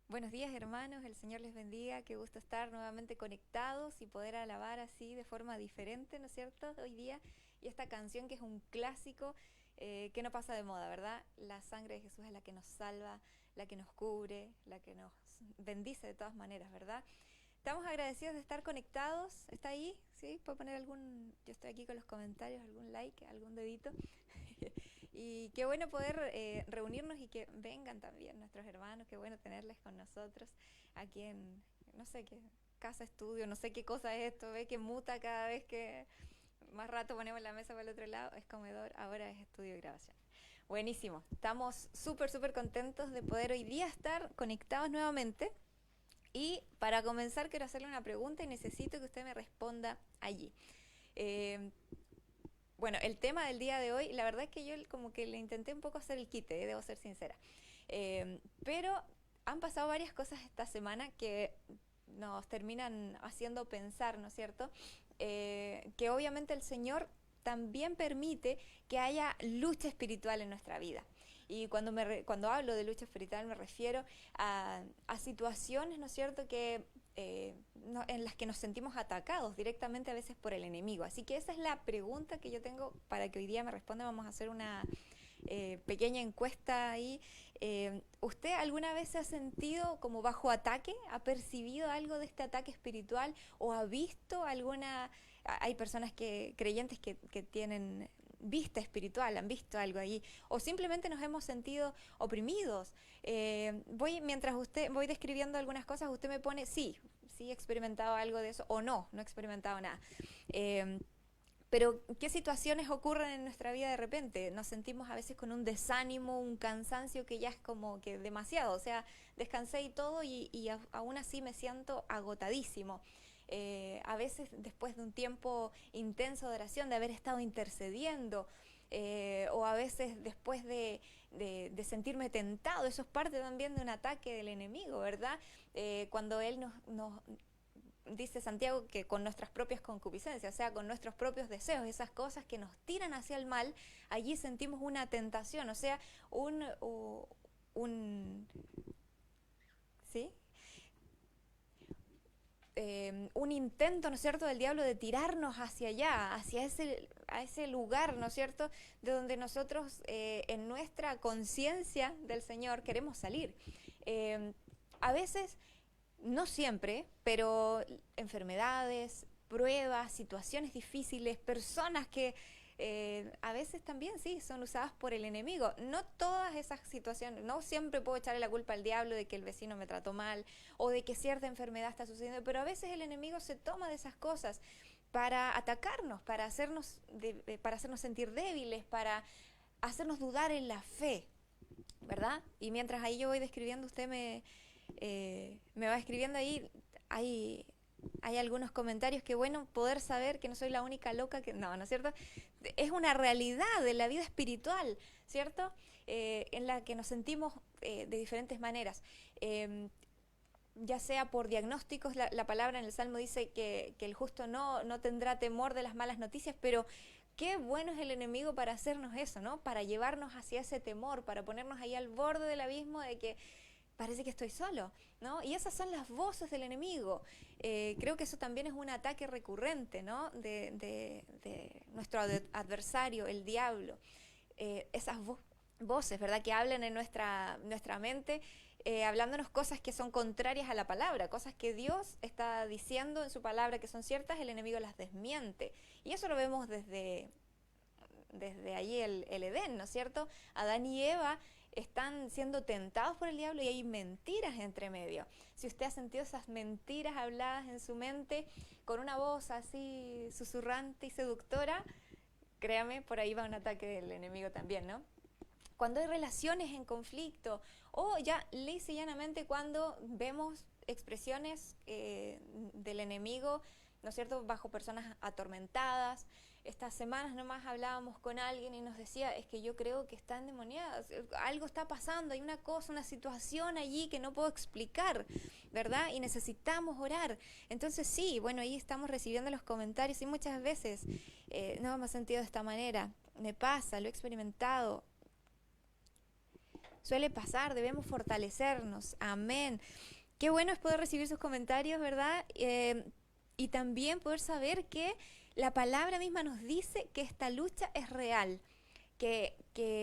Buenos días, hermanos, el Señor les bendiga, qué gusto estar nuevamente conectados y poder alabar así de forma diferente, ¿no es cierto?, hoy día. Y esta canción que es un clásico, que no pasa de moda, ¿verdad? La sangre de Jesús es la que nos salva, la que nos cubre, la que nos bendice de todas maneras, ¿verdad? Estamos agradecidos de estar conectados. ¿Está ahí? ¿Sí? ¿Puedo poner algún...? Yo estoy aquí con los comentarios, algún like, algún dedito. Y qué bueno poder reunirnos y que vengan también nuestros hermanos. Qué bueno tenerles con nosotros aquí en, no sé qué, casa, estudio, no sé qué cosa es esto. Ve que muta cada vez que más rato ponemos la mesa para el otro lado. Es comedor, ahora es estudio y grabación. Buenísimo. Estamos súper contentos de poder hoy día estar conectados nuevamente. Y para comenzar quiero hacerle una pregunta y necesito que usted me responda allí. Eh, bueno, el tema del día de hoy, la verdad es que yo como que le intenté un poco hacer el quite, debo ser sincera. Pero han pasado varias cosas esta semana que nos terminan haciendo pensar, ¿no es cierto? Que obviamente el Señor también permite que haya lucha espiritual en nuestra vida. Y cuando hablo de lucha espiritual me refiero a situaciones, ¿no es cierto?, que en las que nos sentimos atacados directamente a veces por el enemigo. Así que esa es la pregunta que yo tengo para que hoy día me responda. Vamos a hacer una pequeña encuesta ahí. ¿Usted alguna vez se ha sentido como bajo ataque? ¿Ha percibido algo de este ataque espiritual? ¿O ha visto alguna...? Hay personas creyentes que tienen vista espiritual, han visto algo ahí, o simplemente nos hemos sentido oprimidos. Mientras voy describiendo algunas cosas, usted me pone, sí he experimentado algo de eso, o no he experimentado nada. Pero, ¿qué situaciones ocurren en nuestra vida de repente? Nos sentimos a veces con un desánimo, un cansancio que ya es como que demasiado. O sea, descansé y todo y aún así me siento agotadísimo. A veces después de un tiempo intenso de oración, de haber estado intercediendo, o a veces después de sentirme tentado, eso es parte también de un ataque del enemigo, ¿verdad? Cuando él nos dice Santiago que con nuestras propias concupiscencias, o sea, con nuestros propios deseos, esas cosas que nos tiran hacia el mal, allí sentimos una tentación, o sea, un ¿sí? Un intento, ¿no es cierto?, del diablo de tirarnos hacia allá, a ese lugar, ¿no es cierto?, de donde nosotros en nuestra conciencia del Señor queremos salir. A veces, no siempre, pero enfermedades, pruebas, situaciones difíciles, personas que a veces también sí son usadas por el enemigo. No todas esas situaciones, no siempre puedo echarle la culpa al diablo de que el vecino me trató mal o de que cierta enfermedad está sucediendo, pero a veces el enemigo se toma de esas cosas para atacarnos, para hacernos sentir débiles, para hacernos dudar en la fe, ¿verdad? Y mientras ahí yo voy describiendo, usted me va escribiendo ahí, hay algunos comentarios que bueno poder saber que no soy la única loca que... No, ¿no es cierto? Es una realidad de la vida espiritual, ¿cierto? En la que nos sentimos de diferentes maneras. Ya sea por diagnósticos, la palabra en el Salmo dice que el justo no tendrá temor de las malas noticias, pero qué bueno es el enemigo para hacernos eso, ¿no? Para llevarnos hacia ese temor, para ponernos ahí al borde del abismo de que parece que estoy solo, ¿no? Y esas son las voces del enemigo. Creo que eso también es un ataque recurrente, ¿no?, de nuestro adversario, el diablo. Esas voces, ¿verdad?, que hablan en nuestra mente, hablándonos cosas que son contrarias a la palabra, cosas que Dios está diciendo en su palabra que son ciertas, el enemigo las desmiente. Y eso lo vemos desde allí el Edén, ¿no es cierto? Adán y Eva están siendo tentados por el diablo y hay mentiras entre medio. Si usted ha sentido esas mentiras habladas en su mente con una voz así susurrante y seductora, créame, por ahí va un ataque del enemigo también, ¿no? Cuando hay relaciones en conflicto o ya lisa y llanamente cuando vemos expresiones del enemigo, ¿no es cierto?, bajo personas atormentadas. Estas semanas nomás hablábamos con alguien y nos decía, es que yo creo que están endemoniadas, algo está pasando, hay una cosa, una situación allí que no puedo explicar, ¿verdad? Y necesitamos orar. Entonces sí, bueno, ahí estamos recibiendo los comentarios y muchas veces no me he sentido de esta manera, me pasa, lo he experimentado. suele pasar, debemos fortalecernos. Amén. Qué bueno es poder recibir sus comentarios, ¿verdad? Y también poder saber que la palabra misma nos dice que esta lucha es real, que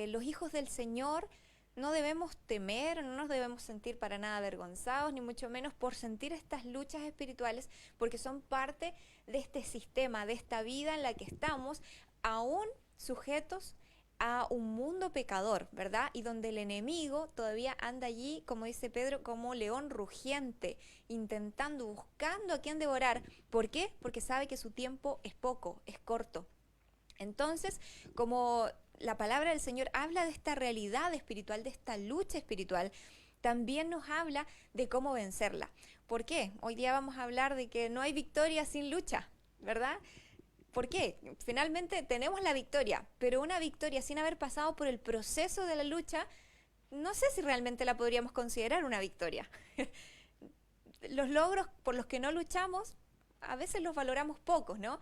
los hijos del Señor no debemos temer, no nos debemos sentir para nada avergonzados, ni mucho menos por sentir estas luchas espirituales, porque son parte de este sistema, de esta vida en la que estamos, aún sujetos a un mundo pecador, ¿verdad? Y donde el enemigo todavía anda allí, como dice Pedro, como león rugiente, intentando, buscando a quien devorar. ¿Por qué? Porque sabe que su tiempo es poco, es corto. Entonces, como la palabra del Señor habla de esta realidad espiritual, de esta lucha espiritual, también nos habla de cómo vencerla. ¿Por qué? Hoy día vamos a hablar de que no hay victoria sin lucha, ¿verdad? ¿Por qué? Finalmente tenemos la victoria, pero una victoria sin haber pasado por el proceso de la lucha, no sé si realmente la podríamos considerar una victoria. Los logros por los que no luchamos, a veces los valoramos pocos, ¿no?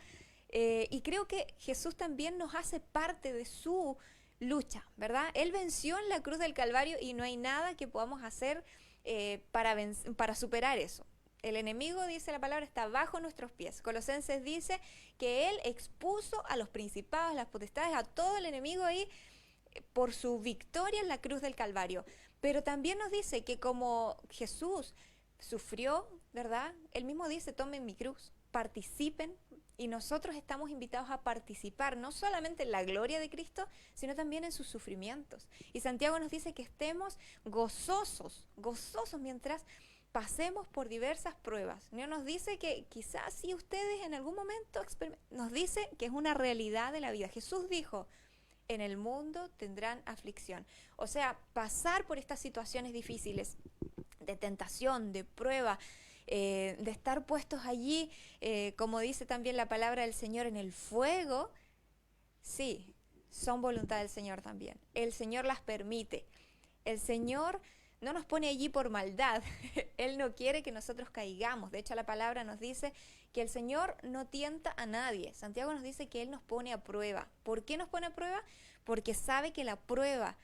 Y creo que Jesús también nos hace parte de su lucha, ¿verdad? Él venció en la cruz del Calvario y no hay nada que podamos hacer para superar eso. El enemigo, dice la palabra, está bajo nuestros pies. Colosenses dice que Él expuso a los principados, a las potestades, a todo el enemigo ahí por su victoria en la cruz del Calvario. Pero también nos dice que como Jesús sufrió, ¿verdad? Él mismo dice, tomen mi cruz, participen, y nosotros estamos invitados a participar no solamente en la gloria de Cristo, sino también en sus sufrimientos. Y Santiago nos dice que estemos gozosos mientras pasemos por diversas pruebas. No nos dice que quizás si ustedes en algún momento nos dice que es una realidad de la vida. Jesús dijo, en el mundo tendrán aflicción. O sea, pasar por estas situaciones difíciles de tentación, de prueba, de estar puestos allí, como dice también la palabra del Señor, en el fuego, sí, son voluntad del Señor también. El Señor las permite. El Señor no nos pone allí por maldad. Él no quiere que nosotros caigamos. De hecho, la palabra nos dice que el Señor no tienta a nadie. Santiago nos dice que Él nos pone a prueba. ¿Por qué nos pone a prueba? Porque sabe que la prueba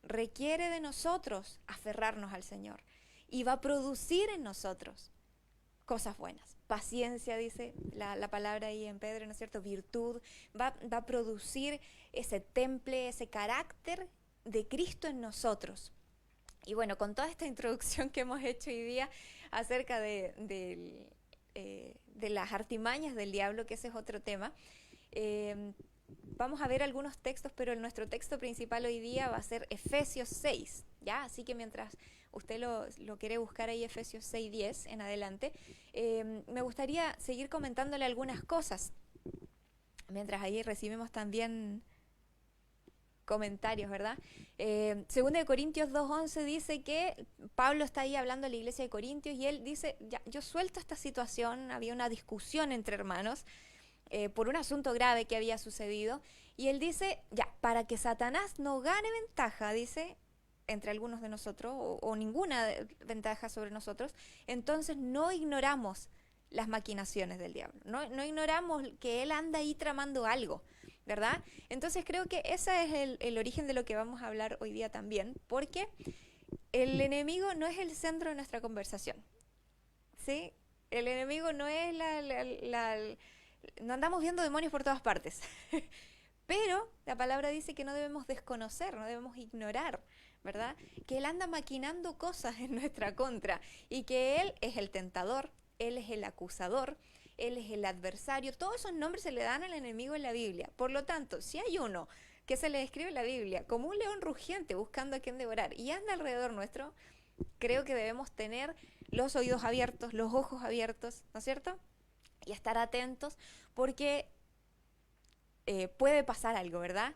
requiere de nosotros aferrarnos al Señor. Y va a producir en nosotros cosas buenas. Paciencia, dice la palabra ahí en Pedro, ¿no es cierto? Virtud. Va a producir ese temple, ese carácter de Cristo en nosotros. Y bueno, con toda esta introducción que hemos hecho hoy día acerca de las artimañas del diablo, que ese es otro tema, vamos a ver algunos textos, pero nuestro texto principal hoy día va a ser Efesios 6, ¿ya? Así que mientras usted lo quiere buscar ahí, Efesios 6:10 en adelante, me gustaría seguir comentándole algunas cosas, mientras ahí recibimos también comentarios, ¿verdad? Segunda de Corintios 2:11 dice que Pablo está ahí hablando a la iglesia de Corintios y él dice, ya, yo suelto esta situación, había una discusión entre hermanos por un asunto grave que había sucedido, y él dice, ya, para que Satanás no gane ventaja, dice, entre algunos de nosotros, o ninguna ventaja sobre nosotros, entonces no ignoramos las maquinaciones del diablo, no ignoramos que él anda ahí tramando algo, ¿verdad? Entonces creo que ese es el origen de lo que vamos a hablar hoy día también, porque el enemigo no es el centro de nuestra conversación, ¿sí? El enemigo no es no andamos viendo demonios por todas partes, pero la palabra dice que no debemos desconocer, no debemos ignorar, ¿verdad? Que él anda maquinando cosas en nuestra contra y que él es el tentador, él es el acusador, él es el adversario. Todos esos nombres se le dan al enemigo en la Biblia. Por lo tanto, si hay uno que se le describe en la Biblia como un león rugiente buscando a quien devorar y anda alrededor nuestro, creo que debemos tener los oídos abiertos, los ojos abiertos, ¿no es cierto? Y estar atentos porque puede pasar algo, ¿verdad?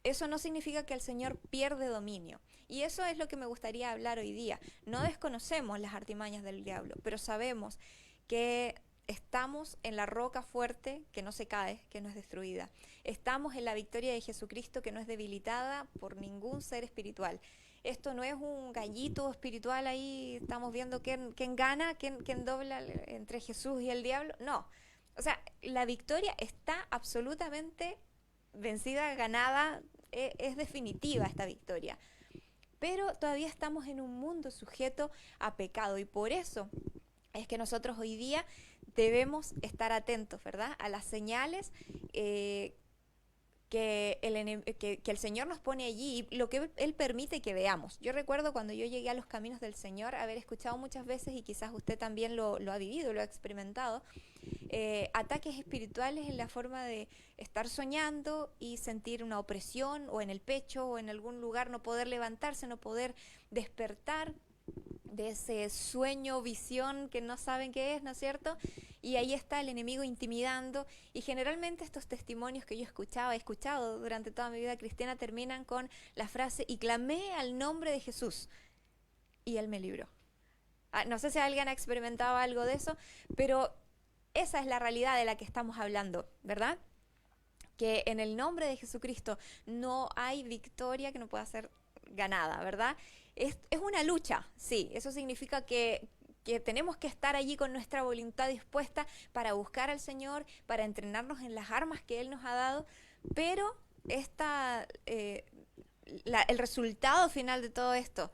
Eso no significa que el Señor pierde dominio. Y eso es lo que me gustaría hablar hoy día. No desconocemos las artimañas del diablo, pero sabemos que estamos en la roca fuerte que no se cae, que no es destruida. Estamos en la victoria de Jesucristo que no es debilitada por ningún ser espiritual. Esto no es un gallito espiritual ahí, estamos viendo quién gana, quién dobla entre Jesús y el diablo. No, o sea, la victoria está absolutamente vencida, ganada, es definitiva esta victoria. pero todavía estamos en un mundo sujeto a pecado y por eso es que nosotros hoy día debemos estar atentos, ¿verdad? A las señales que el Señor nos pone allí y lo que Él permite que veamos. Yo recuerdo cuando yo llegué a los caminos del Señor, haber escuchado muchas veces, y quizás usted también lo ha vivido, lo ha experimentado, ataques espirituales en la forma de estar soñando y sentir una opresión o en el pecho o en algún lugar, no poder levantarse, no poder despertar de ese sueño, visión que no saben qué es, ¿no es cierto? Y ahí está el enemigo intimidando, y generalmente estos testimonios que yo he escuchado durante toda mi vida cristiana, terminan con la frase: y clamé al nombre de Jesús y Él me libró. No sé si alguien ha experimentado algo de eso, pero esa es la realidad de la que estamos hablando, ¿verdad? Que en el nombre de Jesucristo no hay victoria que no pueda ser ganada, ¿verdad? Es una lucha, sí, eso significa que tenemos que estar allí con nuestra voluntad dispuesta para buscar al Señor, para entrenarnos en las armas que Él nos ha dado, pero el resultado final de todo esto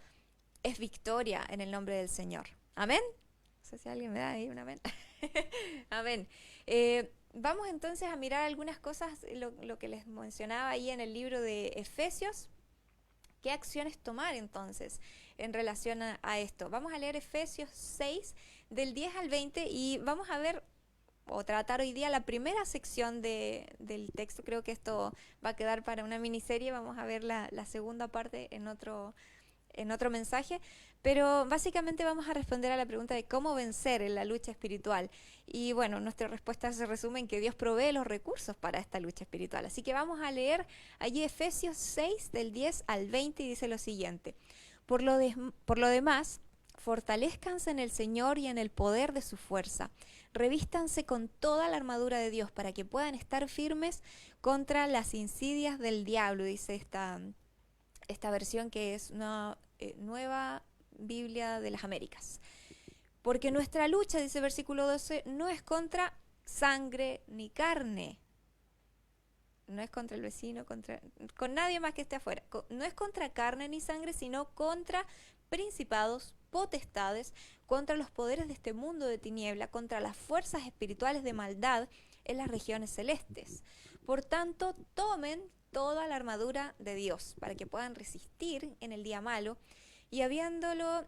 es victoria en el nombre del Señor. ¿Amén? No sé si alguien me da ahí un amén. Amén. Vamos entonces a mirar algunas cosas, lo que les mencionaba ahí en el libro de Efesios. ¿Qué acciones tomar entonces en relación a esto? Vamos a leer Efesios 6, del 10 al 20, y vamos a ver o tratar hoy día la primera sección del texto. Creo que esto va a quedar para una miniserie. Vamos a ver la segunda parte en otro mensaje, pero básicamente vamos a responder a la pregunta de cómo vencer en la lucha espiritual. Y bueno, nuestra respuesta se resume en que Dios provee los recursos para esta lucha espiritual. Así que vamos a leer allí Efesios 6 del 10 al 20, y dice lo siguiente: por lo demás, fortalezcanse en el Señor y en el poder de su fuerza. Revístanse con toda la armadura de Dios para que puedan estar firmes contra las insidias del diablo, dice esta versión, que es una nueva Biblia de las Américas. Porque nuestra lucha, dice versículo 12, no es contra sangre ni carne. No es contra el vecino, con nadie más que esté afuera. No es contra carne ni sangre, sino contra principados, potestades, contra los poderes de este mundo de tiniebla, contra las fuerzas espirituales de maldad en las regiones celestes. Por tanto, tomen toda la armadura de Dios para que puedan resistir en el día malo, y habiéndolo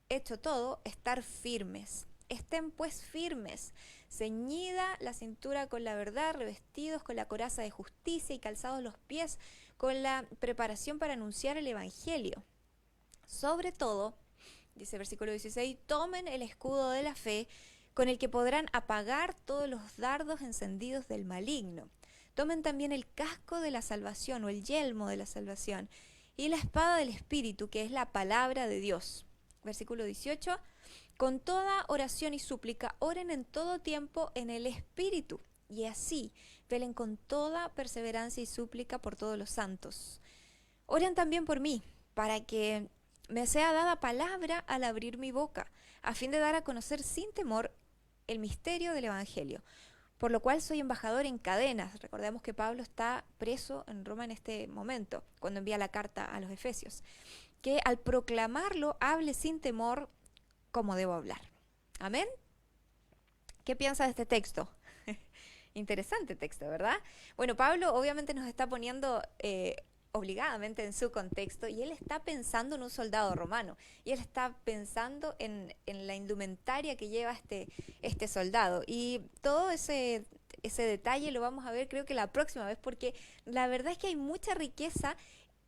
hecho todo, estar firmes. Estén pues firmes, ceñida la cintura con la verdad, revestidos con la coraza de justicia y calzados los pies con la preparación para anunciar el evangelio. Sobre todo, dice versículo 16, tomen el escudo de la fe, con el que podrán apagar todos los dardos encendidos del maligno. Tomen también el casco de la salvación, o el yelmo de la salvación, y la espada del Espíritu, que es la palabra de Dios. Versículo 18, con toda oración y súplica, oren en todo tiempo en el Espíritu, y así velen con toda perseverancia y súplica por todos los santos. Oren también por mí, para que me sea dada palabra al abrir mi boca, a fin de dar a conocer sin temor el misterio del Evangelio, por lo cual soy embajador en cadenas. Recordemos que Pablo está preso en Roma en este momento, cuando envía la carta a los Efesios. Que al proclamarlo hable sin temor como debo hablar. ¿Amén? ¿Qué piensa de este texto? Interesante texto, ¿verdad? Bueno, Pablo obviamente nos está poniendo obligadamente en su contexto, y él está pensando en un soldado romano, y él está pensando en la indumentaria que lleva este soldado, y todo ese detalle lo vamos a ver, creo que la próxima vez, porque la verdad es que hay mucha riqueza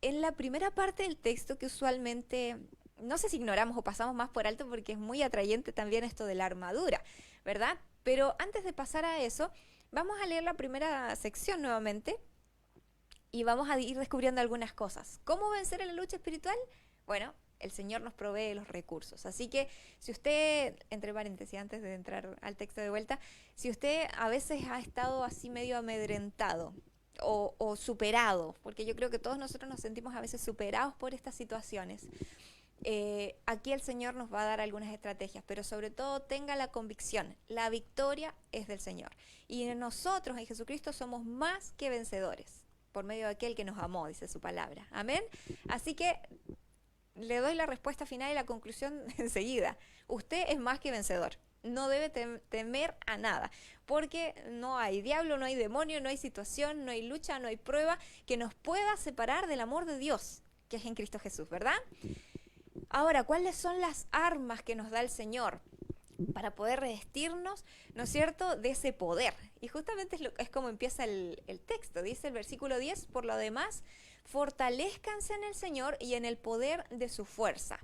en la primera parte del texto que usualmente, no sé si ignoramos o pasamos más por alto, porque es muy atrayente también esto de la armadura, ¿verdad? Pero antes de pasar a eso, vamos a leer la primera sección nuevamente, y vamos a ir descubriendo algunas cosas. ¿Cómo vencer en la lucha espiritual? Bueno, el Señor nos provee los recursos. Así que si usted, entre paréntesis, antes de entrar al texto de vuelta, si usted a veces ha estado así medio amedrentado o superado, porque yo creo que todos nosotros nos sentimos a veces superados por estas situaciones, aquí el Señor nos va a dar algunas estrategias, pero sobre todo tenga la convicción, la victoria es del Señor. Y nosotros en Jesucristo somos más que vencedores, por medio de aquel que nos amó, dice su palabra. Amén. Así que le doy la respuesta final y la conclusión enseguida. Usted es más que vencedor. No debe temer a nada, porque no hay diablo, no hay demonio, no hay situación, no hay lucha, no hay prueba que nos pueda separar del amor de Dios, que es en Cristo Jesús, ¿verdad? Ahora, ¿cuáles son las armas que nos da el Señor para poder revestirnos, ¿no es cierto?, de ese poder? Y justamente es como empieza el texto. Dice el versículo 10, por lo demás, fortalezcanse en el Señor y en el poder de su fuerza.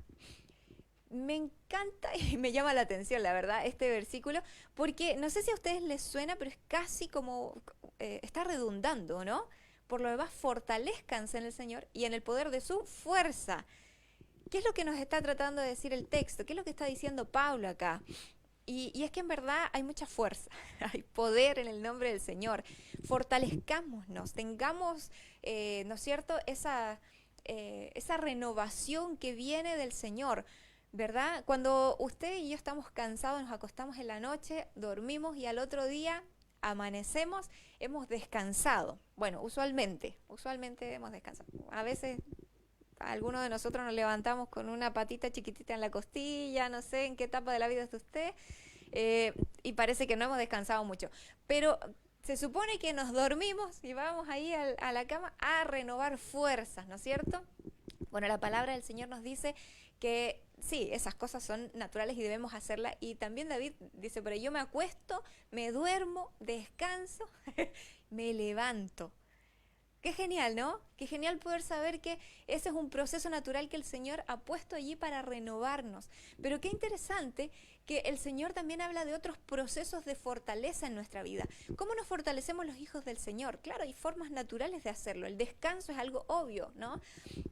Me encanta y me llama la atención, la verdad, este versículo, porque no sé si a ustedes les suena, pero es casi como, está redundando, ¿no? Por lo demás, fortalezcanse en el Señor y en el poder de su fuerza. ¿Qué es lo que nos está tratando de decir el texto? ¿Qué es lo que está diciendo Pablo acá? Y es que en verdad hay mucha fuerza, hay poder en el nombre del Señor. Fortalezcámonos, tengamos, ¿no es cierto?, esa renovación que viene del Señor, ¿verdad? Cuando usted y yo estamos cansados, nos acostamos en la noche, dormimos y al otro día amanecemos, hemos descansado. Bueno, usualmente hemos descansado. A veces algunos de nosotros nos levantamos con una patita chiquitita en la costilla, no sé en qué etapa de la vida está usted, y parece que no hemos descansado mucho. Pero se supone que nos dormimos y vamos ahí a la cama a renovar fuerzas, ¿no es cierto? Bueno, la palabra del Señor nos dice que sí, esas cosas son naturales y debemos hacerlas. Y también David dice, pero yo me acuesto, me duermo, descanso, me levanto. Qué genial, ¿no? Qué genial poder saber que ese es un proceso natural que el Señor ha puesto allí para renovarnos. Pero qué interesante que el Señor también habla de otros procesos de fortaleza en nuestra vida. ¿Cómo nos fortalecemos los hijos del Señor? Claro, hay formas naturales de hacerlo. El descanso es algo obvio, ¿no?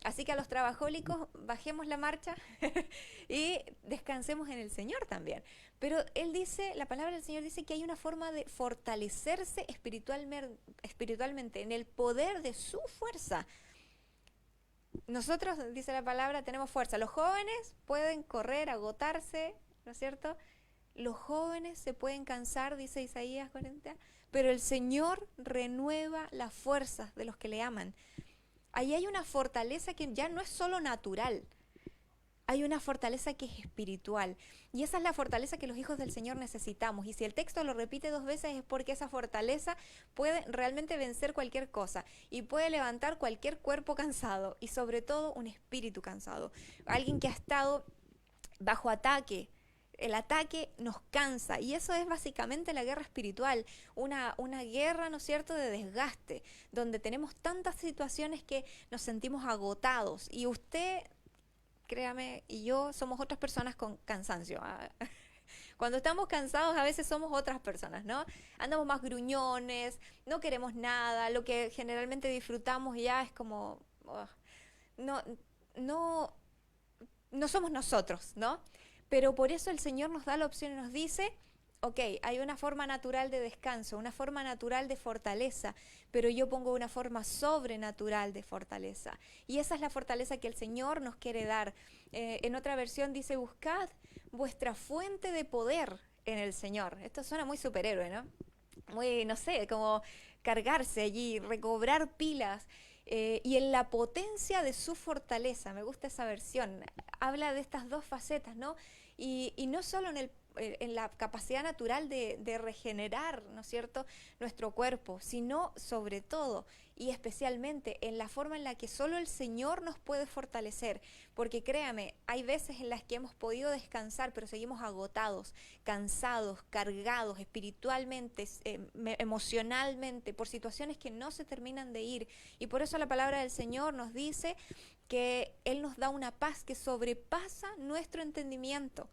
Así que a los trabajólicos bajemos la marcha y descansemos en el Señor también. Pero Él dice, la palabra del Señor dice que hay una forma de fortalecerse espiritualmente en el poder de su fuerza. Nosotros, dice la palabra, tenemos fuerza. Los jóvenes pueden correr, agotarse, ¿no es cierto? Los jóvenes se pueden cansar, dice Isaías 40, pero el Señor renueva las fuerzas de los que le aman. Ahí hay una fortaleza que ya no es solo natural, hay una fortaleza que es espiritual. Y esa es la fortaleza que los hijos del Señor necesitamos. Y si el texto lo repite 2 veces es porque esa fortaleza puede realmente vencer cualquier cosa y puede levantar cualquier cuerpo cansado y sobre todo un espíritu cansado. Alguien que ha estado bajo ataque. El ataque nos cansa y eso es básicamente la guerra espiritual, una guerra, ¿no es cierto?, de desgaste, donde tenemos tantas situaciones que nos sentimos agotados y usted, créame, y yo somos otras personas con cansancio. Cuando estamos cansados a veces somos otras personas, ¿no? Andamos más gruñones, no queremos nada, lo que generalmente disfrutamos ya es como, no, no, no somos nosotros, ¿no? Pero por eso el Señor nos da la opción y nos dice, ok, hay una forma natural de descanso, una forma natural de fortaleza, pero yo pongo una forma sobrenatural de fortaleza. Y esa es la fortaleza que el Señor nos quiere dar. En otra versión dice, buscad vuestra fuente de poder en el Señor. Esto suena muy superhéroe, ¿no? Muy, no sé, como cargarse allí, recobrar pilas. Y en la potencia de su fortaleza, me gusta esa versión, habla de estas 2 facetas, ¿no? Y no solo en la capacidad natural de regenerar, ¿no es cierto?, nuestro cuerpo, sino sobre todo y especialmente en la forma en la que solo el Señor nos puede fortalecer, porque créame, hay veces en las que hemos podido descansar, pero seguimos agotados, cansados, cargados espiritualmente, emocionalmente, por situaciones que no se terminan de ir, y por eso la palabra del Señor nos dice que Él nos da una paz que sobrepasa nuestro entendimiento.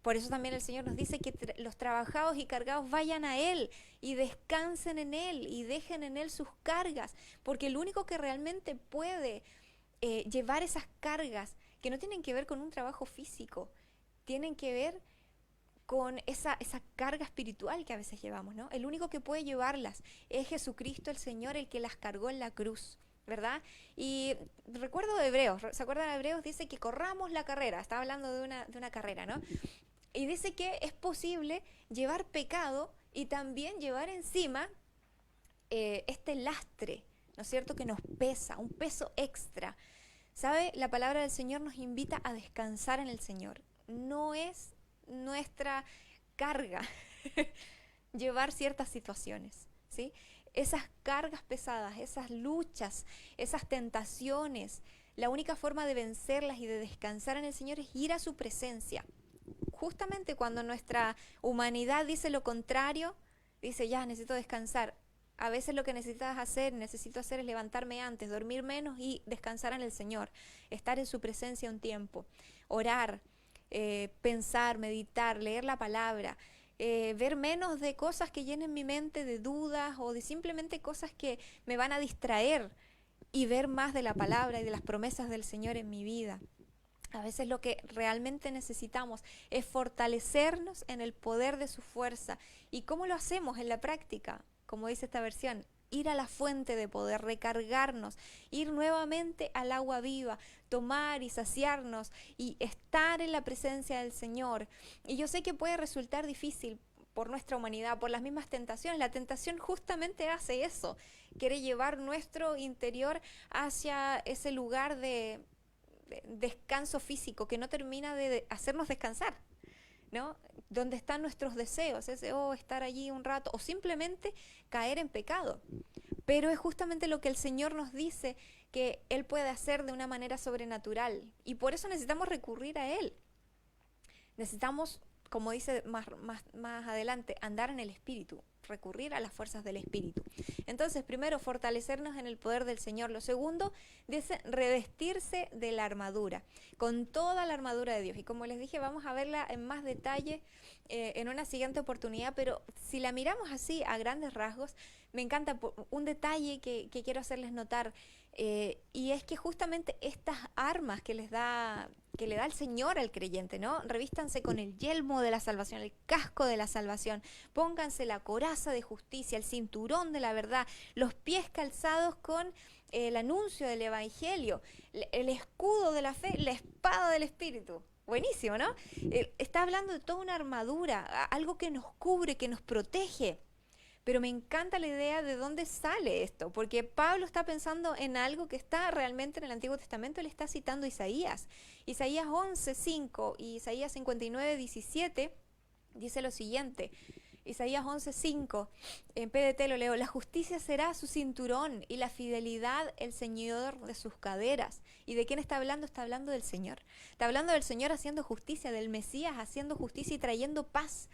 Por eso también el Señor nos dice que los trabajados y cargados vayan a Él y descansen en Él y dejen en Él sus cargas, porque el único que realmente puede llevar esas cargas, que no tienen que ver con un trabajo físico, tienen que ver con esa carga espiritual que a veces llevamos, ¿no? El único que puede llevarlas es Jesucristo el Señor, el que las cargó en la cruz, ¿verdad? Y recuerdo de Hebreos, ¿se acuerdan de Hebreos? Dice que corramos la carrera, estaba hablando de una carrera, ¿no? Y dice que es posible llevar pecado y también llevar encima este lastre, ¿no es cierto?, que nos pesa, un peso extra. ¿Sabe? La palabra del Señor nos invita a descansar en el Señor. No es nuestra carga llevar ciertas situaciones, ¿sí? Esas cargas pesadas, esas luchas, esas tentaciones, la única forma de vencerlas y de descansar en el Señor es ir a su presencia. Justamente cuando nuestra humanidad dice lo contrario, dice ya, necesito descansar. A veces lo que necesito hacer es levantarme antes, dormir menos y descansar en el Señor, estar en su presencia un tiempo, orar, pensar, meditar, leer la palabra, ver menos de cosas que llenen mi mente de dudas o de simplemente cosas que me van a distraer y ver más de la palabra y de las promesas del Señor en mi vida. A veces lo que realmente necesitamos es fortalecernos en el poder de su fuerza. ¿Y cómo lo hacemos en la práctica? Como dice esta versión, ir a la fuente de poder, recargarnos, ir nuevamente al agua viva, tomar y saciarnos y estar en la presencia del Señor. Y yo sé que puede resultar difícil por nuestra humanidad, por las mismas tentaciones. La tentación justamente hace eso, quiere llevar nuestro interior hacia ese lugar de descanso físico que no termina de hacernos descansar, ¿no? Donde están nuestros deseos, ese estar allí un rato o simplemente caer en pecado. Pero es justamente lo que el Señor nos dice que Él puede hacer de una manera sobrenatural y por eso necesitamos recurrir a Él. Necesitamos, como dice más adelante, andar en el Espíritu, recurrir a las fuerzas del Espíritu. Entonces, primero, fortalecernos en el poder del Señor. Lo segundo, dice revestirse de la armadura, con toda la armadura de Dios. Y como les dije, vamos a verla en más detalle en una siguiente oportunidad, pero si la miramos así a grandes rasgos, me encanta un detalle que quiero hacerles notar, y es que justamente estas armas que le da el Señor al creyente, ¿no? Revístanse con el yelmo de la salvación, el casco de la salvación, pónganse la coraza de justicia, el cinturón de la verdad, los pies calzados con el anuncio del evangelio, el escudo de la fe, la espada del Espíritu. Buenísimo, ¿no? Está hablando de toda una armadura, algo que nos cubre, que nos protege. Pero me encanta la idea de dónde sale esto, porque Pablo está pensando en algo que está realmente en el Antiguo Testamento. Él está citando Isaías 11:5 y Isaías 59:17, dice lo siguiente. Isaías 11:5, en PDT lo leo: la justicia será su cinturón y la fidelidad el ceñidor de sus caderas. ¿Y de quién está hablando? Está hablando del Señor. Está hablando del Señor haciendo justicia, del Mesías haciendo justicia y trayendo paz.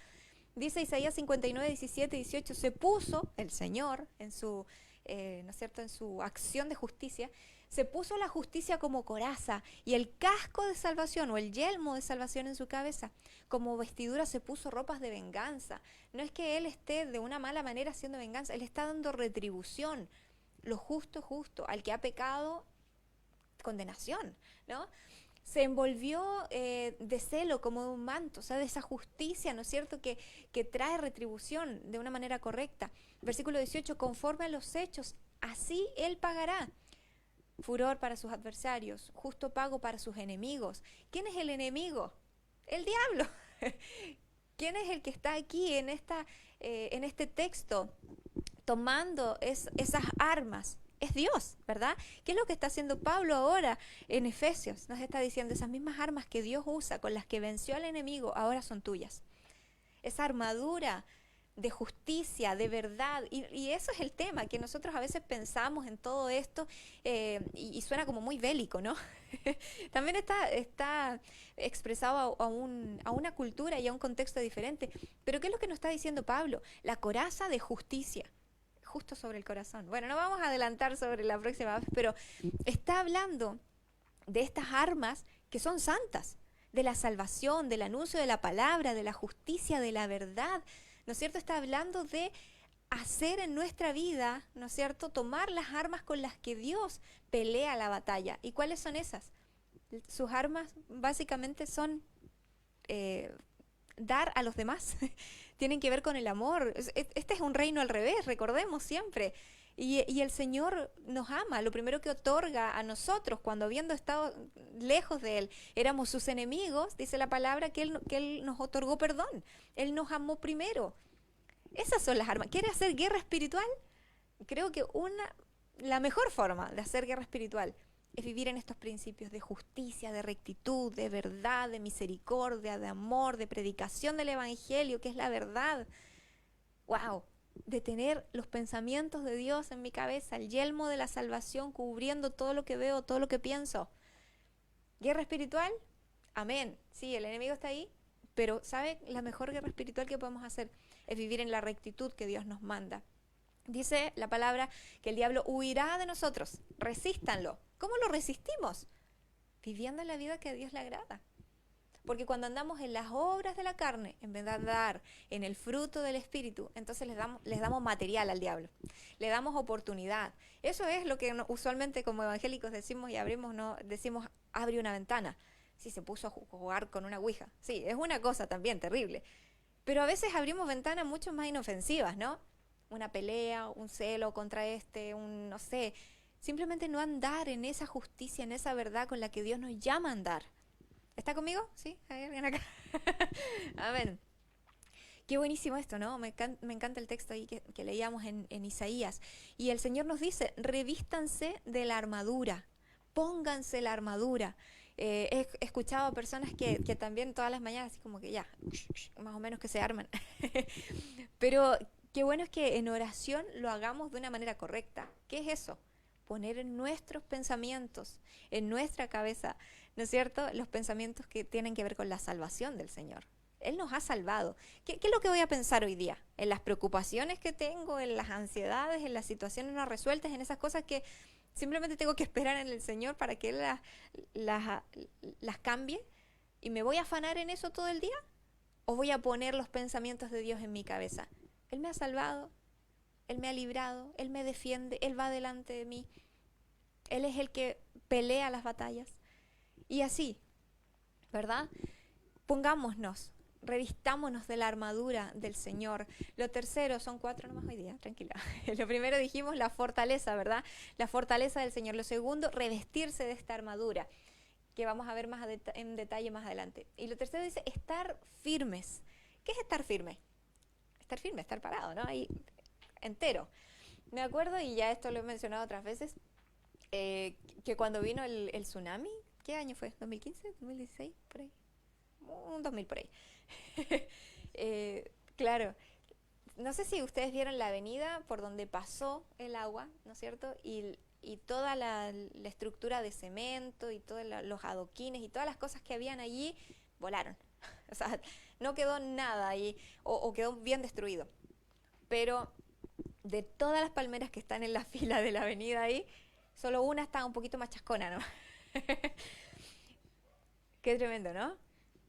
Dice Isaías 59:17-18, se puso el Señor en su, ¿no es cierto?, en su acción de justicia, se puso la justicia como coraza y el casco de salvación o el yelmo de salvación en su cabeza. Como vestidura se puso ropas de venganza. No es que Él esté de una mala manera haciendo venganza, Él está dando retribución. Lo justo, justo. Al que ha pecado, condenación, ¿no? Se envolvió de celo como de un manto, o sea, de esa justicia, ¿no es cierto?, que trae retribución de una manera correcta. Versículo 18, conforme a los hechos, así Él pagará. Furor para sus adversarios, justo pago para sus enemigos. ¿Quién es el enemigo? El diablo. ¿Quién es el que está aquí en este texto tomando esas armas? Es Dios, ¿verdad? ¿Qué es lo que está haciendo Pablo ahora en Efesios? Nos está diciendo, esas mismas armas que Dios usa, con las que venció al enemigo, ahora son tuyas. Esa armadura de justicia, de verdad, y eso es el tema, que nosotros a veces pensamos en todo esto y suena como muy bélico, ¿no? También está expresado a una cultura y a un contexto diferente. Pero ¿qué es lo que nos está diciendo Pablo? La coraza de justicia. Justo sobre el corazón. Bueno, no vamos a adelantar sobre la próxima vez, pero está hablando de estas armas que son santas, de la salvación, del anuncio de la palabra, de la justicia, de la verdad, ¿no es cierto? Está hablando de hacer en nuestra vida, ¿no es cierto?, tomar las armas con las que Dios pelea la batalla. ¿Y cuáles son esas? Sus armas básicamente son dar a los demás. Tienen que ver con el amor. Este es un reino al revés, recordemos siempre. Y el Señor nos ama. Lo primero que otorga a nosotros, cuando habiendo estado lejos de Él, éramos sus enemigos, dice la palabra, que Él nos otorgó perdón. Él nos amó primero. Esas son las armas. ¿Quiere hacer guerra espiritual? Creo que la mejor forma de hacer guerra espiritual es vivir en estos principios de justicia, de rectitud, de verdad, de misericordia, de amor, de predicación del Evangelio, que es la verdad. ¡Wow! De tener los pensamientos de Dios en mi cabeza, el yelmo de la salvación cubriendo todo lo que veo, todo lo que pienso. ¿Guerra espiritual? Amén. Sí, el enemigo está ahí, pero ¿sabe? La mejor guerra espiritual que podemos hacer es vivir en la rectitud que Dios nos manda. Dice la palabra que el diablo huirá de nosotros. Resístanlo. ¿Cómo lo resistimos? Viviendo la vida que a Dios le agrada. Porque cuando andamos en las obras de la carne, en vez de andar en el fruto del Espíritu, entonces les damos material al diablo. Le damos oportunidad. Eso es lo que usualmente como evangélicos decimos y abrimos, no decimos, abre una ventana. Sí, se puso a jugar con una ouija. Sí, es una cosa también terrible. Pero a veces abrimos ventanas mucho más inofensivas, ¿no? Una pelea, un celo contra no sé. Simplemente no andar en esa justicia, en esa verdad con la que Dios nos llama a andar. ¿Está conmigo? ¿Sí? ¿Hay alguien acá? Amén. Qué buenísimo esto, ¿no? Me encanta el texto ahí que leíamos en Isaías. Y el Señor nos dice, revístanse de la armadura, pónganse la armadura. He escuchado a personas que también todas las mañanas así como que ya, más o menos que se arman. Pero qué bueno es que en oración lo hagamos de una manera correcta. ¿Qué es eso? Poner en nuestros pensamientos, en nuestra cabeza, ¿no es cierto?, los pensamientos que tienen que ver con la salvación del Señor. Él nos ha salvado. ¿Qué es lo que voy a pensar hoy día? En las preocupaciones que tengo, en las ansiedades, en las situaciones no resueltas, en esas cosas que simplemente tengo que esperar en el Señor para que Él las cambie. ¿Y me voy a afanar en eso todo el día? ¿O voy a poner los pensamientos de Dios en mi cabeza? Él me ha salvado, Él me ha librado, Él me defiende, Él va delante de mí. Él es el que pelea las batallas. Y así, ¿verdad? Pongámonos, revistámonos de la armadura del Señor. Lo tercero, son 4 nomás hoy día, tranquila. Lo primero dijimos la fortaleza, ¿verdad? La fortaleza del Señor. Lo segundo, revestirse de esta armadura, que vamos a ver más en detalle más adelante. Y lo tercero dice, estar firmes. ¿Qué es estar firme? Estar firme, estar parado, ¿no? Ahí, entero. Me acuerdo, y ya esto lo he mencionado otras veces, que cuando vino el tsunami, ¿qué año fue? ¿2015? ¿2016? Por ahí. Un 2000 por ahí. Claro, no sé si ustedes vieron la avenida por donde pasó el agua, ¿no es cierto? Y toda la estructura de cemento y todos los adoquines y todas las cosas que habían allí volaron. O sea, no quedó nada ahí o quedó bien destruido. Pero de todas las palmeras que están en la fila de la avenida ahí, solo una está un poquito más chascona, ¿no? Qué tremendo, ¿no?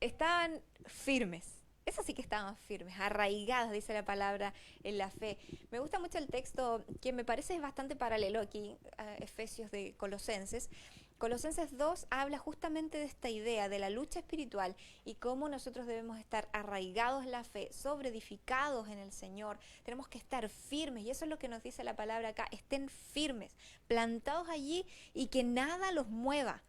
Estaban firmes. Esas sí que estaban firmes, arraigadas, dice la palabra, en la fe. Me gusta mucho el texto, que me parece es bastante paralelo aquí, a Efesios de Colosenses. Colosenses 2 habla justamente de esta idea de la lucha espiritual y cómo nosotros debemos estar arraigados en la fe, sobreedificados en el Señor. Tenemos que estar firmes y eso es lo que nos dice la palabra acá. Estén firmes, plantados allí y que nada los mueva.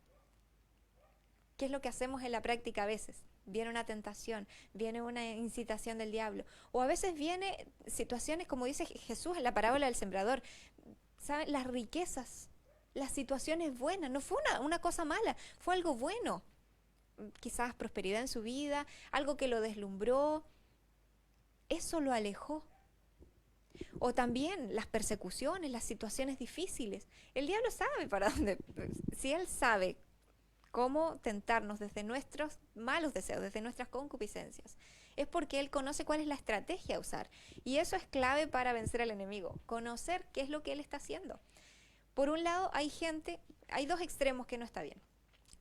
¿Qué es lo que hacemos en la práctica a veces? Viene una tentación, viene una incitación del diablo. O a veces viene situaciones, como dice Jesús en la parábola del sembrador. ¿Saben? Las riquezas, las situaciones buenas. No fue una cosa mala, fue algo bueno. Quizás prosperidad en su vida, algo que lo deslumbró. Eso lo alejó. O también las persecuciones, las situaciones difíciles. El diablo sabe para dónde. Si él sabe cómo tentarnos desde nuestros malos deseos, desde nuestras concupiscencias, es porque Él conoce cuál es la estrategia a usar. Y eso es clave para vencer al enemigo, conocer qué es lo que Él está haciendo. Por un lado, hay dos extremos que no está bien.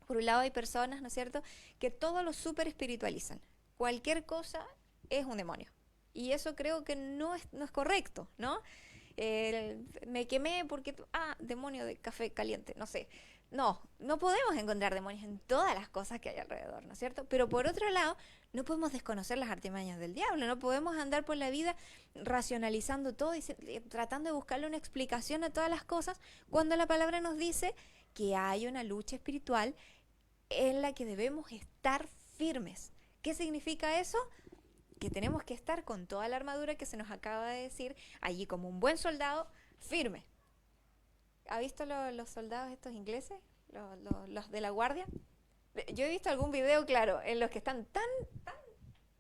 Por un lado hay personas, ¿no es cierto?, que todo lo súper espiritualizan. Cualquier cosa es un demonio. Y eso creo que no es correcto, ¿no? Me quemé porque, demonio de café caliente, no sé. No podemos encontrar demonios en todas las cosas que hay alrededor, ¿no es cierto? Pero por otro lado, no podemos desconocer las artimañas del diablo, no podemos andar por la vida racionalizando todo y tratando de buscarle una explicación a todas las cosas, cuando la palabra nos dice que hay una lucha espiritual en la que debemos estar firmes. ¿Qué significa eso? Que tenemos que estar con toda la armadura que se nos acaba de decir, allí como un buen soldado, firme. ¿Ha visto los soldados estos ingleses? los de la guardia. Yo he visto algún video, claro, en los que están tan